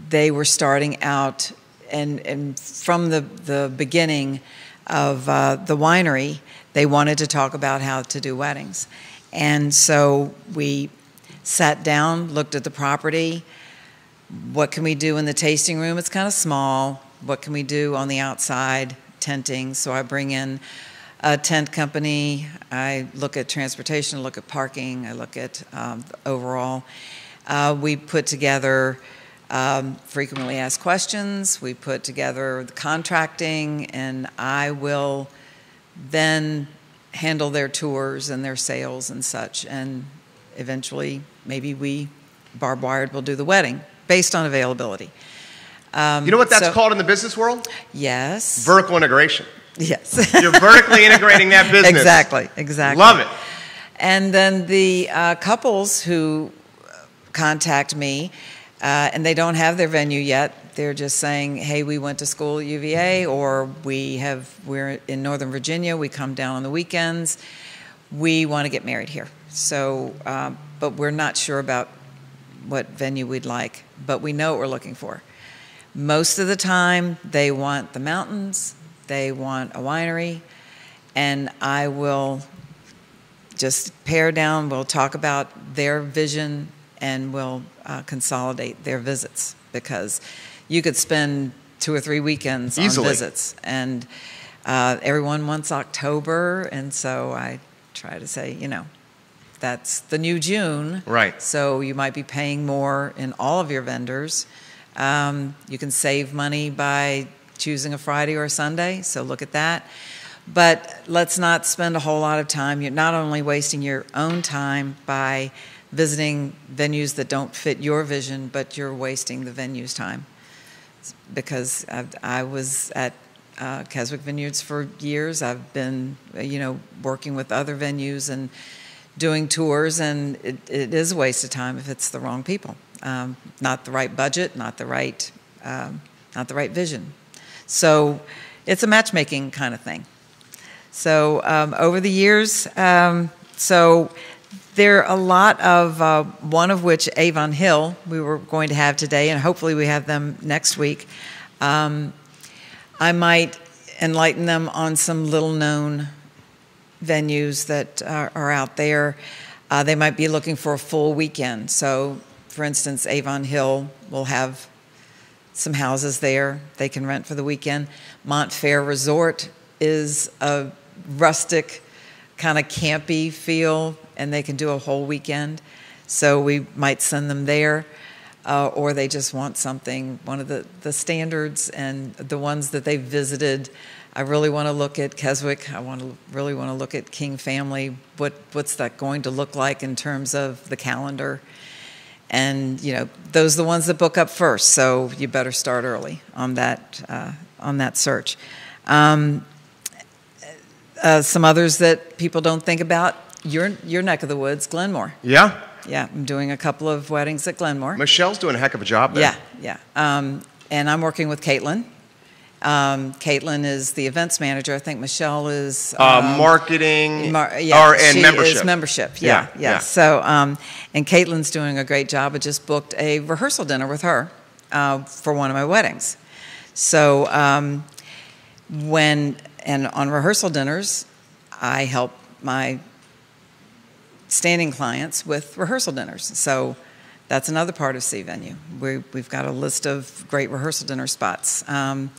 they were starting out, and from the beginning of the winery, they wanted to talk about how to do weddings. And so we sat down, looked at the property. What can we do in the tasting room? It's kind of small. What can we do on the outside? Tenting. So I bring in a tent company. I look at transportation, look at parking. I look at overall. We put together frequently asked questions. We put together the contracting, and I will then handle their tours and their sales and such. And eventually, maybe Barb Wired will do the wedding based on availability. You know what that's called in the business world? Yes. Vertical integration. Yes. You're vertically integrating that business. Exactly. Love it. And then the couples who contact me, and they don't have their venue yet. They're just saying, hey, we went to school at UVA, or we're in Northern Virginia. We come down on the weekends. We want to get married here. So, but we're not sure about what venue we'd like, but we know what we're looking for. Most of the time, they want the mountains. They want a winery, and I will just pare down. We'll talk about their vision, and we'll consolidate their visits, because you could spend 2 or 3 weekends easily on visits, and everyone wants October, and so I try to say, that's the new June. Right. So you might be paying more in all of your vendors. You can save money by choosing a Friday or a Sunday, so look at that. But let's not spend a whole lot of time. You're not only wasting your own time by visiting venues that don't fit your vision, but you're wasting the venue's time. Because I was at Keswick Vineyards for years. I've been, working with other venues and doing tours, and it is a waste of time if it's the wrong people. Not the right budget, not the right vision. So it's a matchmaking kind of thing. So over the years, so there are a lot of, one of which Avon Hill we were going to have today, and hopefully we have them next week. I might enlighten them on some little-known venues that are out there, they might be looking for a full weekend. So, for instance, Avon Hill will have some houses there they can rent for the weekend. Montfair Resort is a rustic, kind of campy feel, and they can do a whole weekend. So we might send them there, or they just want something, one of the standards and the ones that they've visited. I really want to look at Keswick. I really want to look at King Family. What's that going to look like in terms of the calendar? And those are the ones that book up first. So you better start early on that search. Some others that people don't think about. Your neck of the woods, Glenmore. Yeah. Yeah, I'm doing a couple of weddings at Glenmore. Michelle's doing a heck of a job there. Yeah. And I'm working with Caitlin. Caitlin is the events manager. I think Michelle is marketing and membership. Is membership. Yeah. So, and Caitlin's doing a great job. I just booked a rehearsal dinner with her for one of my weddings. So, on rehearsal dinners, I help my standing clients with rehearsal dinners. So that's another part of C Venue. We've got a list of great rehearsal dinner spots. Some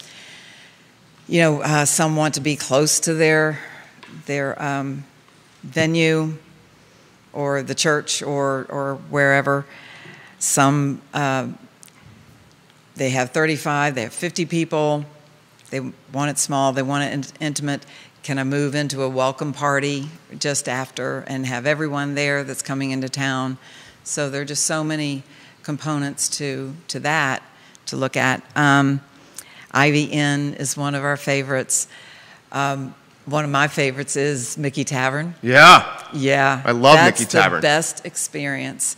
want to be close to their venue or the church or wherever. Some they have 35, they have 50 people. They want it small, they want it intimate. Can I move into a welcome party just after and have everyone there that's coming into town? So there are just so many components to that to look at. Ivy Inn is one of our favorites. One of my favorites is Mickey Tavern. Yeah. I love Mickey Tavern. That's the best experience.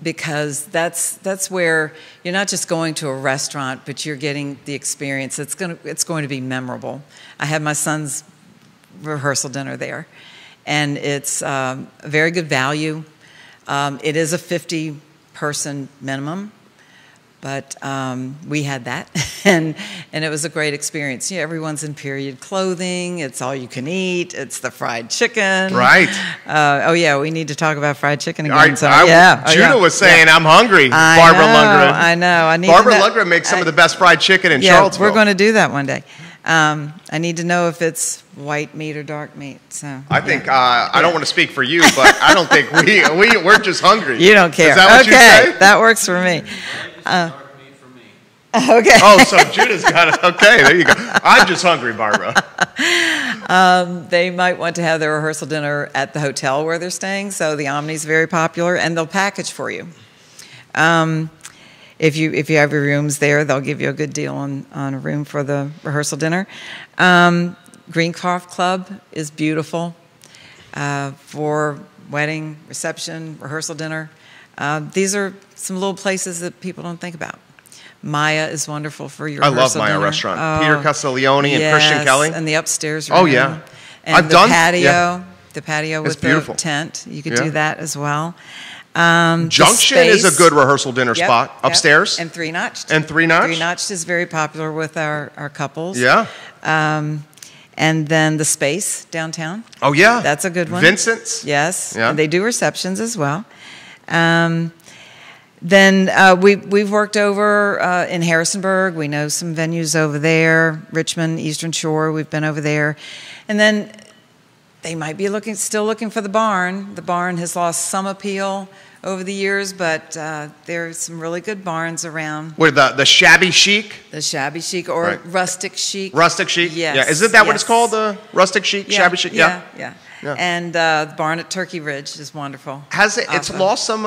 Because that's where you're not just going to a restaurant, but you're getting the experience. It's going to be memorable. I had my son's rehearsal dinner there, and it's a very good value. It is a 50-person minimum, but we had that, and it was a great experience. Everyone's in period clothing. It's all you can eat. It's the fried chicken. Right. We need to talk about fried chicken again. Judah was saying, I'm hungry. Barbara Lundgren. I know. Barbara Lundgren makes some of the best fried chicken in Charlottesville. We're going to do that one day. I need to know if it's white meat or dark meat. So I think I don't want to speak for you, but I don't think we're just hungry. You don't care. Is that what you say? That works for me. Dark meat for me. Okay. Oh, so Judah's got it. Okay, there you go. I'm just hungry, Barbara. They might want to have their rehearsal dinner at the hotel where they're staying. So the Omni's very popular, and they'll package for you. If you have your rooms there, they'll give you a good deal on a room for the rehearsal dinner. Greencroft Club is beautiful for wedding, reception, rehearsal dinner. These are some little places that people don't think about. Maya is wonderful for your rehearsal dinner. I love Maya Restaurant. Peter Castiglione and Christian Kelly. And the upstairs room. Oh, yeah. And the patio with beautiful. the tent. You could do that as well. Junction is a good rehearsal dinner spot. Upstairs. And Three Notched. Three Notched? Three Notched is very popular with our couples. Yeah. And then the Space downtown. Oh, yeah. That's a good one. Vincent's? Yes. Yeah. And they do receptions as well. Then we've worked over in Harrisonburg. We know some venues over there. Richmond, Eastern Shore, we've been over there. And then they might be still looking for the barn. The barn has lost some appeal over the years, but there's some really good barns around. Where the shabby chic? The shabby chic or rustic chic. Rustic chic? Yes. Yeah. Isn't that what it's called? The rustic chic, shabby chic? Yeah. And the barn at Turkey Ridge is wonderful. Has it? It's lost some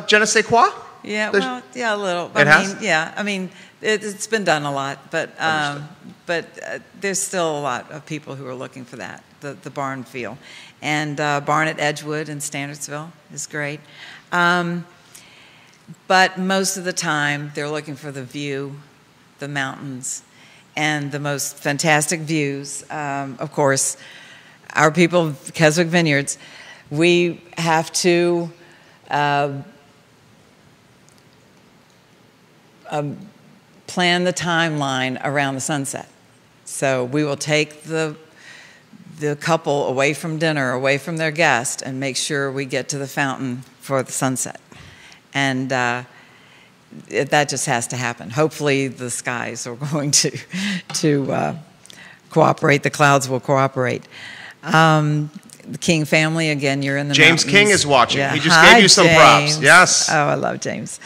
je ne sais quoi? Yeah, a little. I mean, it's been done a lot, but there's still a lot of people who are looking for that, the barn feel. And barn at Edgewood in Standardsville is great. But most of the time, they're looking for the view, the mountains, and the most fantastic views. Of course, our people, Keswick Vineyards, we have to plan the timeline around the sunset. So we will take the the couple away from dinner, away from their guest, and make sure we get to the fountain for the sunset. And that just has to happen. Hopefully the skies are going to cooperate. The clouds will cooperate. The King family, again, you're in the James mountains. King is watching. Yeah. He just Hi, gave you some James. props. Yes. Oh, I love James.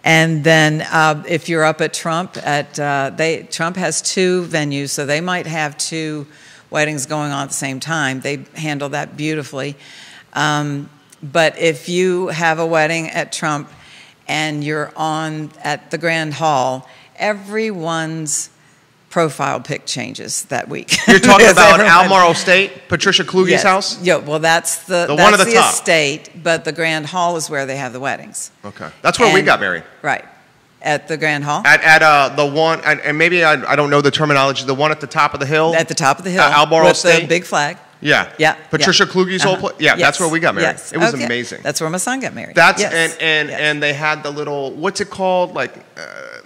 And then if you're up at Trump, Trump has 2 venues, so they might have 2 weddings going on at the same time. They handle that beautifully. But if you have a wedding at Trump and you're at the Grand Hall, everyone's profile pic changes that week. You're talking about Albemarle Estate, Patricia Kluge's house? Yeah, well, that's the one at the top. estate, but the Grand Hall is where they have the weddings. Okay. That's where we got married. Right. At the Grand Hall? At the one, and maybe I don't know the terminology, the one at the top of the hill? At the top of the hill. Albemarle with Estate? the big flag. Yeah. Yeah. Patricia Kluge's old place? Yeah, Yes. that's where we got married. Yes. It was Okay. amazing. That's where my son got married. That's Yes. and they had the little, what's it called? Like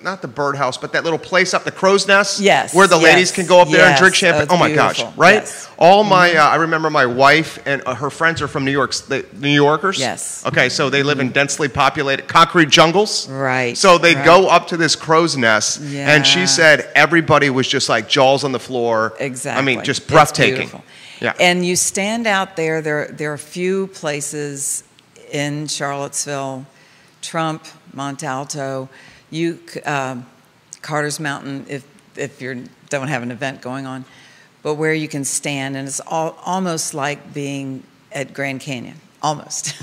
not the birdhouse, but that little place up the crow's nest. Yes. Where the ladies can go up there and Yes. drink champagne. Oh, Oh my it's gosh, beautiful. right? Yes. All my I remember my wife and her friends are from New York, the New Yorkers. Yes. Okay, so they live in densely populated concrete jungles. Right. So they right. go up to this crow's nest, and she Yeah. said everybody was just like jaws on the floor. Exactly. I mean, just It's breathtaking. beautiful. Yeah. And you stand out there. There are a few places in Charlottesville, Trump, Montalto, Carter's Mountain, if you don't have an event going on, but where you can stand, and it's almost like being at Grand Canyon, almost.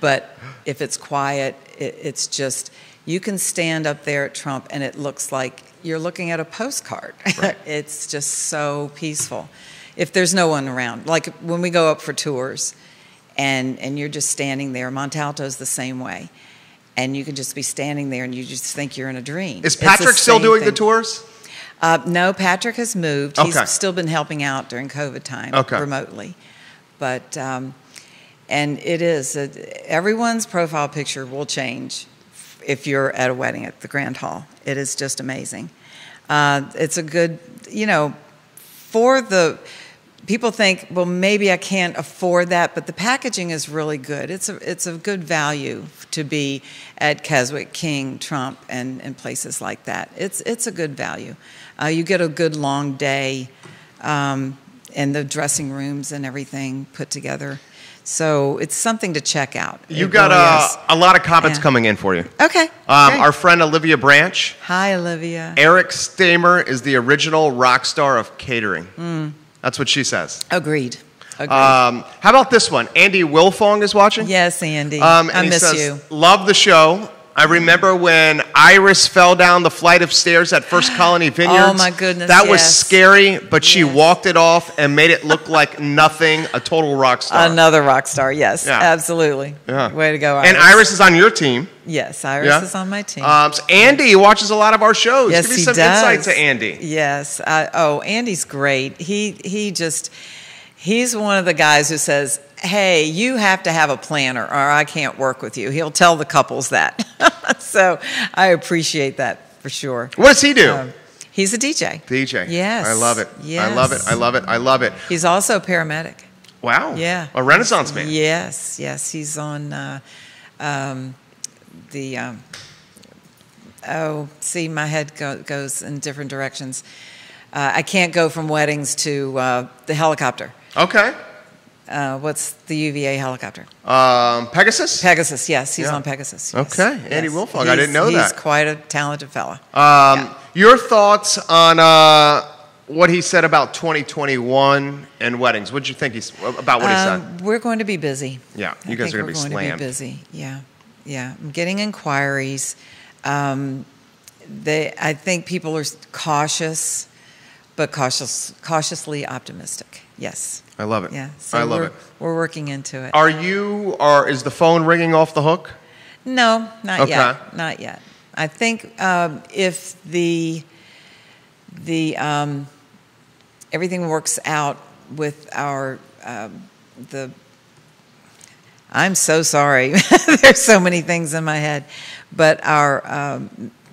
But if it's quiet, it's just, you can stand up there at Trump, and it looks like you're looking at a postcard. Right. It's just so peaceful. If there's no one around, like when we go up for tours and you're just standing there, Montalto's the same way. And you can just be standing there and you just think you're in a dream. Is Patrick still doing the tours? No, Patrick has moved. Okay. He's still been helping out during COVID time remotely. But, and it is, everyone's profile picture will change if you're at a wedding at the Grand Hall. It is just amazing. It's a good, people think, well, maybe I can't afford that, but the packaging is really good. It's a good value to be at Keswick, King, Trump, and places like that. It's a good value. You get a good long day, and the dressing rooms and everything put together. So it's something to check out. You got a lot of comments coming in for you. Okay. Our friend Olivia Branch. Hi, Olivia. Eric Stamer is the original rock star of catering. That's what she says. Agreed. How about this one? Andy Wilfong is watching. Yes, Andy. And I he miss says, you. Love the show. I remember when Iris fell down the flight of stairs at First Colony Vineyards. Oh, my goodness, That was yes. scary, but she Yes. walked it off and made it look like nothing, a total rock star. Another rock star, yes, Yeah. absolutely. Yeah. Way to go, Iris. And Iris is on your team. Yes, Iris Yeah. is on my team. So Andy watches a lot of our shows. Yes, Give me he some does. insight to Andy. Yes. Andy's great. He's one of the guys who says, hey, you have to have a planner or I can't work with you. He'll tell the couples that. So I appreciate that for sure. What does he do? He's a DJ. DJ. Yes. I love it. Yes. I love it. I love it. I love it. He's also a paramedic. Wow. Yeah. A Renaissance man. Yes. He's on my head goes in different directions. I can't go from weddings to the helicopter. Okay. What's the UVA helicopter? Pegasus? Pegasus, yes. He's Yeah. on Pegasus. Yes. Okay. Andy Yes. Wilfong. I didn't know that. He's quite a talented fella. Your thoughts on what he said about 2021 and weddings? What did you think about what he said? We're going to be busy. Yeah, you guys are going to be slammed. We're going to be busy. Yeah. I'm getting inquiries. I think people are cautious, but cautiously optimistic. Yes. I love it. Yeah. So I love it. We're working into it. Is the phone ringing off the hook? No, not Okay. yet. Not yet. I think if the everything works out with our I'm so sorry. There's so many things in my head, but our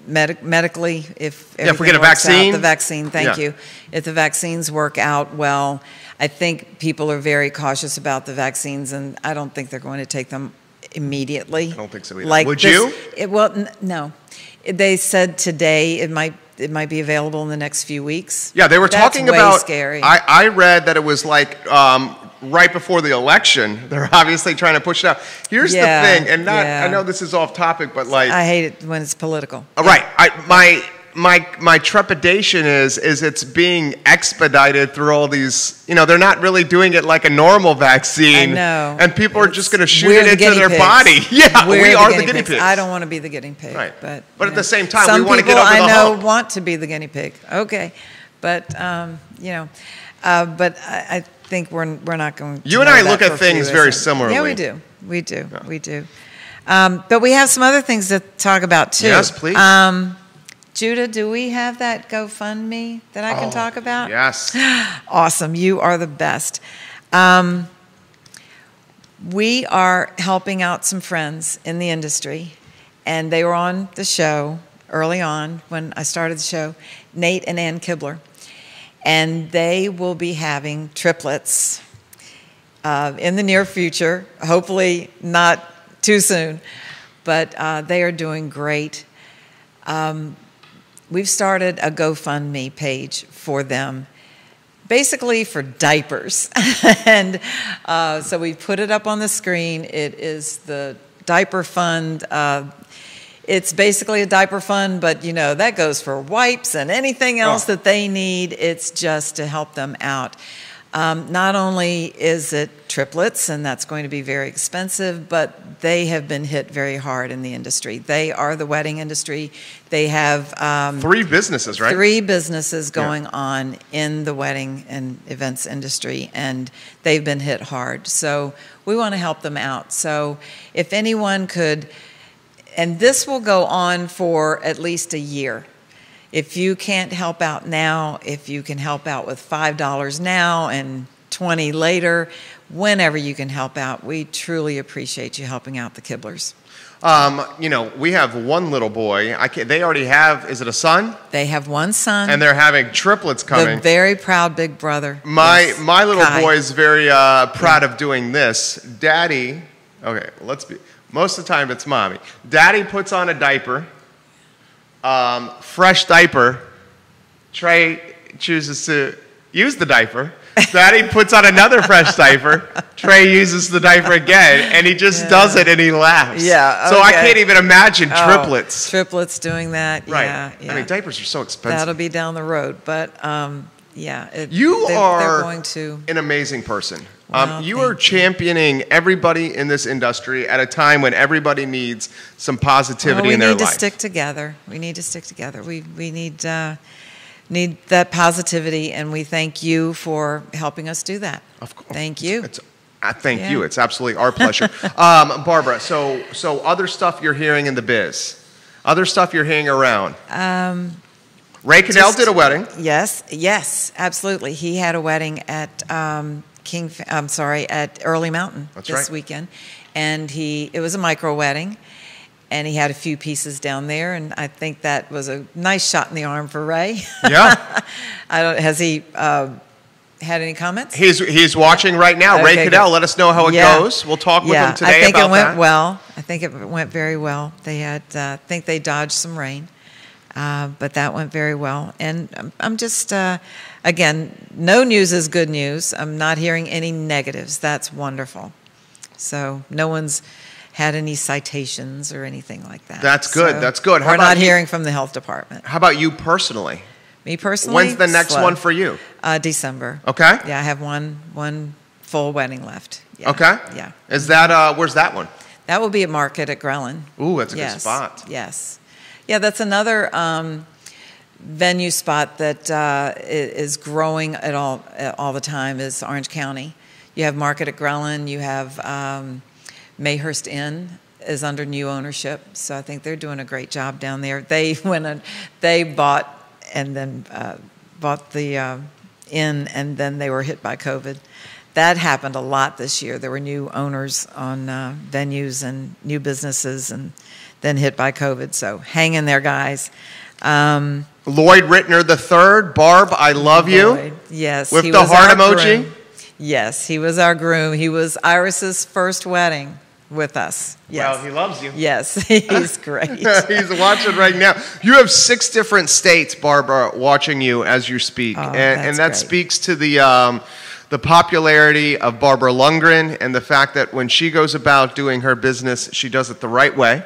medically, if we get a works vaccine? out, the vaccine. Thank Yeah. you. If the vaccines work out well, I think people are very cautious about the vaccines, and I don't think they're going to take them immediately. I don't think so either. Like Would this, you? No. They said today it might be available in the next few weeks. Yeah, they were That's talking way about. Scary. I read that it was like right before the election. They're obviously trying to push it out. Here's the thing, and I know this is off topic, but like I hate it when it's political. Right. My trepidation is it's being expedited through all these. They're not really doing it like a normal vaccine. I know. And people are just going to shoot it into their body. Yeah, we are the guinea pigs. I don't want to be the guinea pig. Right. But at the same time, we want to get over over the hump. Some people I know want to be the guinea pig. Okay. But, but I think we're not going to. You and I look at things very similarly. Yeah, we do. Yeah. We do. But we have some other things to talk about, too. Yes, please. Judah, do we have that GoFundMe that I can talk about? Yes. Awesome. You are the best. We are helping out some friends in the industry, and they were on the show early on when I started the show, Nate and Ann Kibler. And they will be having triplets in the near future, hopefully not too soon, but they are doing great. We've started a GoFundMe page for them, basically for diapers. And so we put it up on the screen. It is the diaper fund. It's basically a diaper fund, but, that goes for wipes and anything else that they need. It's just to help them out. Not only is it triplets, and that's going to be very expensive, but they have been hit very hard in the industry. They are the wedding industry. They have 3 businesses, right? 3 businesses going on in the wedding and events industry, and they've been hit hard. So we want to help them out. So if anyone could, and this will go on for at least a year. If you can't help out now, if you can help out with $5 now and $20 later, whenever you can help out, we truly appreciate you helping out the Kiblers. We have one little boy. They already have, is it a son? They have one son. And they're having triplets coming. The very proud big brother. My little Kai. boy is very proud of doing this. Daddy, most of the time it's mommy. Daddy puts on a diaper. Fresh diaper. Trey chooses to use the diaper. Daddy puts on another fresh diaper. Trey uses the diaper again, and he just does it, and he laughs. Yeah. Okay. So I can't even imagine triplets. Triplets doing that. Right. Yeah. I mean, diapers are so expensive. That'll be down the road, but they're going to. An amazing person. Well, you are championing everybody in this industry at a time when everybody needs some positivity in their life. We need to stick together. We need to stick together. We need that positivity, and we thank you for helping us do that. Of course. Thank you. Thank you. It's absolutely our pleasure. Barbara, so other stuff you're hearing in the biz, other stuff you're hearing around. Ray Cadell did a wedding. Yes, absolutely. He had a wedding at at Early Mountain this weekend, and it was a micro wedding, and he had a few pieces down there, and I think that was a nice shot in the arm for Ray. Yeah. Has he had any comments? He's watching right now. Okay, Ray Cadell, let us know how it goes. We'll talk with him today about that. I think it went well. I think it went very well. They had, I think they dodged some rain. But that went very well. And I'm just, again, no news is good news. I'm not hearing any negatives. That's wonderful. So no one's had any citations or anything like that. That's good. That's good. We're not hearing from the health department. How about you personally? Me personally? When's the next one for you? December. Okay. Yeah, I have one full wedding left. Yeah. Okay. Yeah. Is that, where's that one? That will be at Market at Grelin. Ooh, that's a good spot. Yes. Yeah, that's another venue spot that is growing all the time is Orange County. You have Market at Grelin. You have Mayhurst Inn is under new ownership, so I think they're doing a great job down there. They bought and then bought the inn, and then they were hit by COVID. That happened a lot this year. There were new owners on venues and new businesses, and then hit by COVID. So hang in there, guys. Lloyd Rittner III, Barb, I love you. Yes, with the heart emoji. Yes, he was our groom. He was Iris's first wedding with us. Yes. Well, he loves you. Yes, he's great. He's watching right now. You have 6 different states, Barbara, watching you as you speak. Oh, and that great. speaks to the popularity of Barbara Lundgren and the fact that when she goes about doing her business, she does it the right way.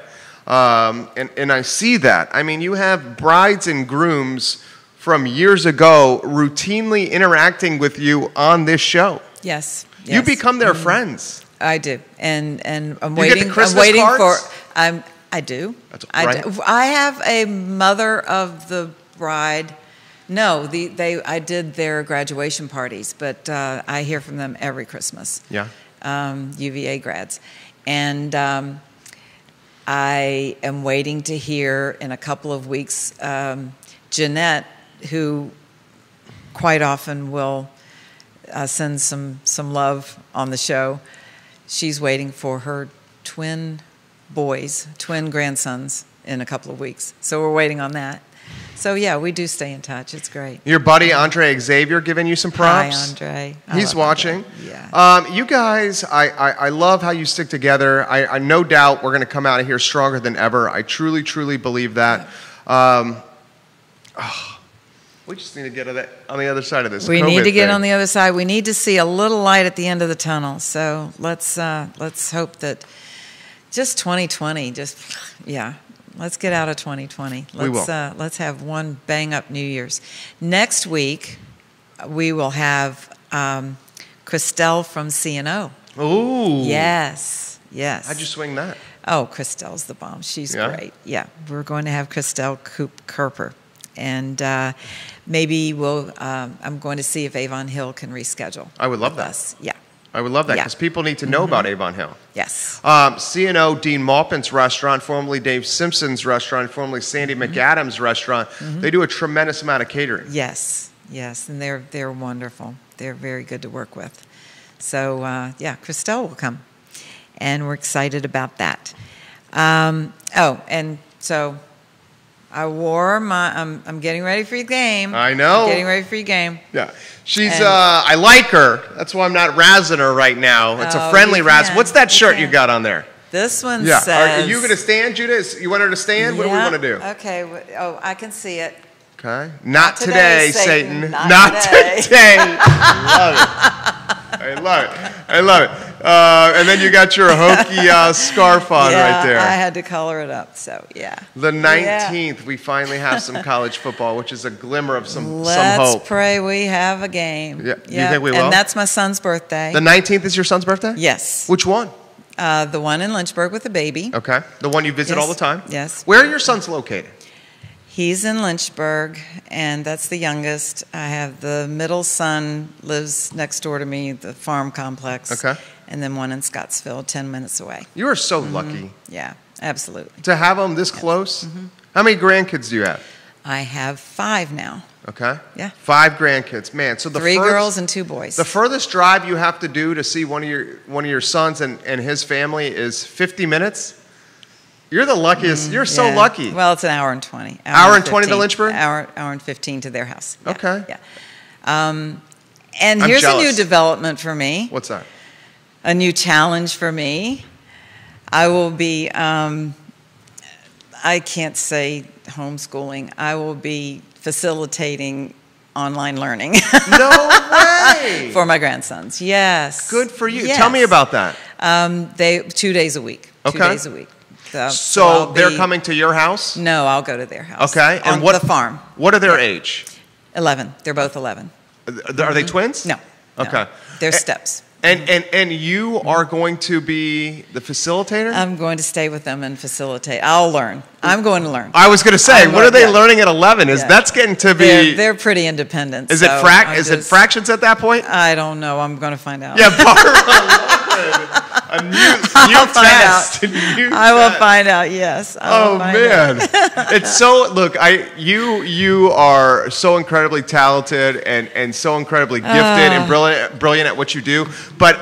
And I see that. I mean, you have brides and grooms from years ago routinely interacting with you on this show. Yes. You become their friends. I do, and I'm You waiting. get the Christmas I'm waiting cards? I do. That's I right. do. I have a mother of the bride. No, I did their graduation parties, but I hear from them every Christmas. Yeah. UVA grads, and I am waiting to hear in a couple of weeks. Jeanette, who quite often will send some love on the show. She's waiting for her twin grandsons in a couple of weeks. So we're waiting on that. So yeah, we do stay in touch. It's great. Your buddy Andre Xavier giving you some props. Hi, Andre. He's watching. Andre. Yeah. You guys, I love how you stick together. I no doubt we're going to come out of here stronger than ever. I truly, truly believe that. We just need to get on the other side of this. We COVID need to get thing. on the other side. We need to see a little light at the end of the tunnel. So let's hope that just 2020, let's get out of 2020. We will. Let's have one bang up New Year's. Next week, we will have Christelle from CNO. Ooh. Yes. How'd you swing that? Oh, Christelle's the bomb. She's great. Yeah, we're going to have Christelle Kerper. And maybe I'm going to see if Avon Hill can reschedule. I would love that. Us. Yeah. I would love that Yeah. because people need to know about Avon Hill. Yes. CNO, Dean Maupin's restaurant, formerly Dave Simpson's restaurant, formerly Sandy McAdams' restaurant, they do a tremendous amount of catering. Yes. And they're wonderful. They're very good to work with. So Christelle will come, and we're excited about that. And so I wore I'm getting ready for your game. I know. I'm getting ready for your game. Yeah. She's, I like her. That's why I'm not razzing her right now. It's a friendly razz. What's that shirt you got on there? This one Yeah. says... Are you going to stand, Judah? You want her to stand? What do we want to do? Okay. I can see it. Okay. Not today, Satan. Not today. I love it. And then you got your hokey scarf on right there. I had to color it up, so yeah. The 19th, we finally have some college football, which is a glimmer of some hope. Let's pray we have a game. Yeah. You think we will? And that's my son's birthday. The 19th is your son's birthday? Yes. Which one? The one in Lynchburg with the baby. Okay. The one you visit all the time? Yes. Where are your sons located? He's in Lynchburg, and that's the youngest. I have the middle son lives next door to me, the farm complex. Okay. And then one in Scottsville, 10 minutes away. You are so lucky. Yeah, absolutely. To have them this close? How many grandkids do you have? I have 5 now. Okay. Yeah. 5 grandkids. Man, so the 3 girls and 2 boys. The furthest drive you have to do to see one of your sons and his family is 50 minutes? You're the luckiest. You're so lucky. Well, it's an hour and 20. Hour and 20 to Lynchburg? Hour and 15 to their house. Yeah, Okay. Yeah. And I'm here's jealous. a new development for me. What's that? A new challenge for me. I will be, I can't say homeschooling. I will be facilitating online learning. No way! For my grandsons. Yes. Good for you. Yes. Tell me about that. 2 days a week. Okay. 2 days a week. So they're coming to your house? No, I'll go to their house. Okay. On the farm. What are their age? 11. They're both 11. Are they twins? No. Okay. They're steps. And you are going to be the facilitator? I'm going to stay with them and facilitate. I'll learn. I'm going to learn. I was going to say, what are they learning at 11? That's getting to be... They're pretty independent. Is it fractions at that point? I don't know. I'm going to find out. Yeah, Barb. A new test. I will find out. Yes. Oh man, it's so. Look, you are so incredibly talented and so incredibly gifted and brilliant at what you do. But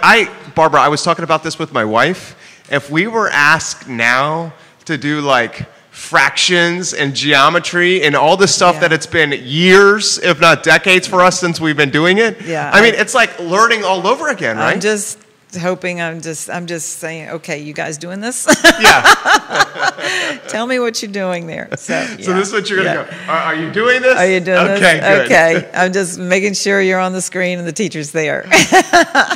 Barbara, I was talking about this with my wife. If we were asked now to do like fractions and geometry and all this stuff that it's been years, if not decades for us since we've been doing it. Yeah, I mean, it's like learning all over again, right? I'm just hoping, I'm just saying, okay, you guys doing this? Yeah. Tell me what you're doing there. So this is what you're going to go. Are you doing this? Are you doing this? Okay, good. Okay. I'm just making sure you're on the screen and the teacher's there.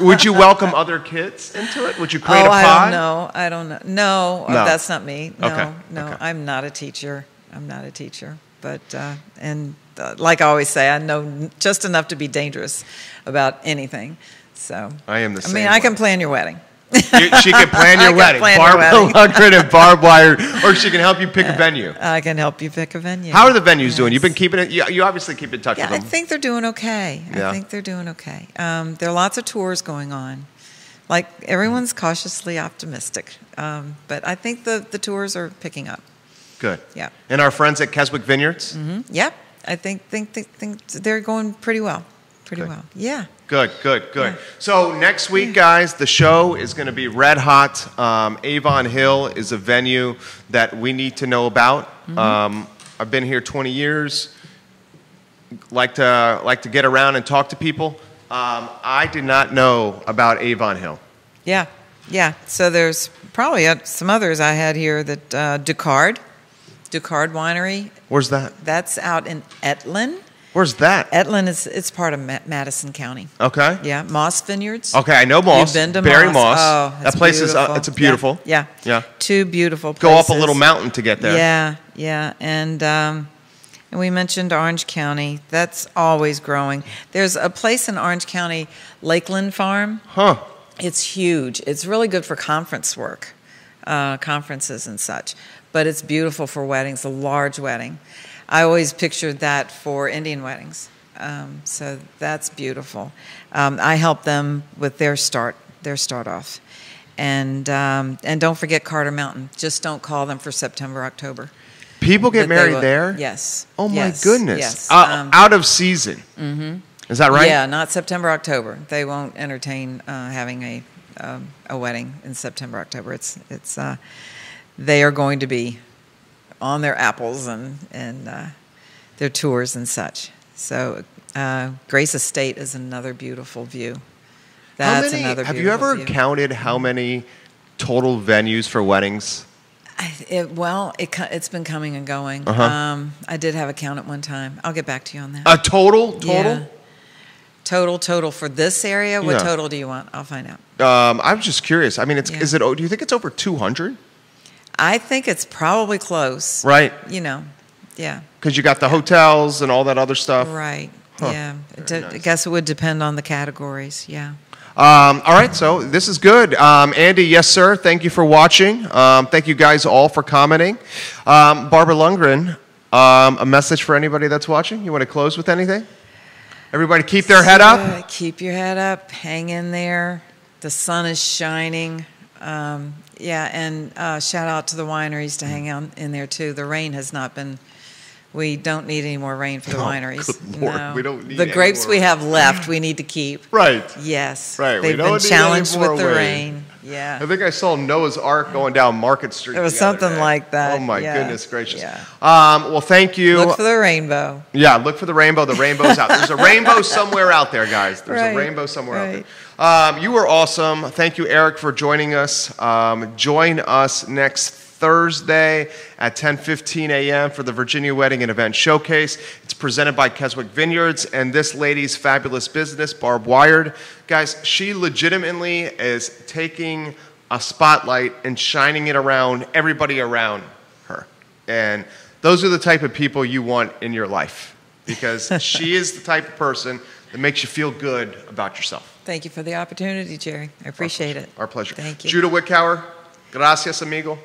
Would you welcome other kids into it? Would you create a pod? I don't know. No, that's not me. No, Okay. no, Okay. I'm not a teacher. But, like I always say, I know just enough to be dangerous about anything. So I am the same. I mean, I can plan your wedding. She can plan your wedding. Barb Lundgren and Barb Wired, or she can help you pick a venue. I can help you pick a venue. How are the venues doing? You've been keeping it. You obviously keep in touch with I them. think they're doing okay. Yeah. I think they're doing okay. There are lots of tours going on. Like everyone's cautiously optimistic, but I think the tours are picking up. Good. Yeah. And our friends at Keswick Vineyards. Mm-hmm. Yep. I think they're going pretty well. Pretty well. Yeah. Good. Yeah. So next week, guys, the show is going to be red hot. Avon Hill is a venue that we need to know about. Mm-hmm. I've been here 20 years. Like to get around and talk to people. I did not know about Avon Hill. Yeah. So there's probably some others I had here that Ducard Winery. Where's that? That's out in Etlin. Where's that? Etlin it's part of Madison County. Okay. Yeah, Moss Vineyards. Okay, I know Moss. You've been to Barry Moss. Moss. Oh, that place beautiful. is it's a beautiful. Yeah. Two beautiful Go places. up a little mountain to get there. Yeah. And we mentioned Orange County. That's always growing. There's a place in Orange County, Lakeland Farm. Huh. It's huge. It's really good for conference work, conferences and such. But it's beautiful for weddings, a large wedding. I always pictured that for Indian weddings. So that's beautiful. I help them with their start off. And don't forget Carter Mountain. Just don't call them for September, October. People get married there? Yes. Oh, my Yes. goodness. Yes. Out of season. Mm-hmm. Is that right? Yeah, not September, October. They won't entertain having a wedding in September, October. They are going to be on their apples and their tours and such. So Grace Estate is another beautiful view. That's another beautiful Have you ever view. counted how many total venues for weddings? It's been coming and going. Uh-huh. I did have a count at one time. I'll get back to you on that. A total? Yeah. Total for this area? What Yeah. total do you want? I'll find out. I'm just curious. I mean, do you think it's over 200? I think it's probably close. Right. Yeah. Because you got the hotels and all that other stuff. Right. Huh. Yeah. Very I nice. guess it would depend on the categories. Yeah. All right, so this is good. Andy, yes, sir. Thank you for watching. Thank you guys all for commenting. Barbara Lundgren, a message for anybody that's watching? You want to close with anything? Everybody keep their head up. Keep your head up. Hang in there. The sun is shining. And shout out to the wineries to hang out in there, too. The rain has not been... We don't need any more rain for the wineries. Good Lord, No. we don't need the any grapes more. we have left, we need to keep. Right. Yes. Right, we They've don't been need challenged any more with the rain. rain. Yeah. I think I saw Noah's Ark going down Market Street. It was the other something day. like that. Oh, my Yeah. goodness gracious. Yeah. Well, thank you. Look for the rainbow. Yeah, look for the rainbow. The rainbow's out. There's a rainbow somewhere out there, guys. There's Right, a rainbow somewhere right. out there. You were awesome. Thank you, Eric, for joining us. Join us next Thursday at 10:15 a.m. for the Virginia Wedding and Event Showcase. It's presented by Keswick Vineyards and this lady's fabulous business, Barb Wired. Guys, she legitimately is taking a spotlight and shining it around everybody around her. And those are the type of people you want in your life because she is the type of person that makes you feel good about yourself. Thank you for the opportunity, Jerry. I appreciate it. Our pleasure. Thank you. Judah Wickhauer, gracias, amigo.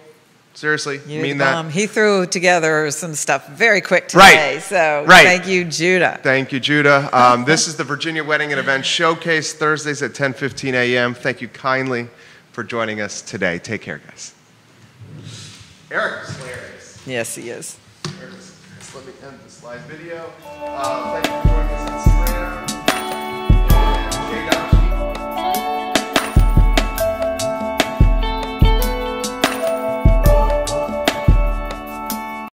Seriously, You're mean the that. bomb. He threw together some stuff very quick today. Right. So Right. thank you, Judah. Thank you, Judah. This is the Virginia Wedding and Event Showcase, Thursdays at 10:15 a.m. Thank you kindly for joining us today. Take care, guys. Eric is hilarious. Yes, he is. Let me end this live video. Thank you for joining us on Instagram.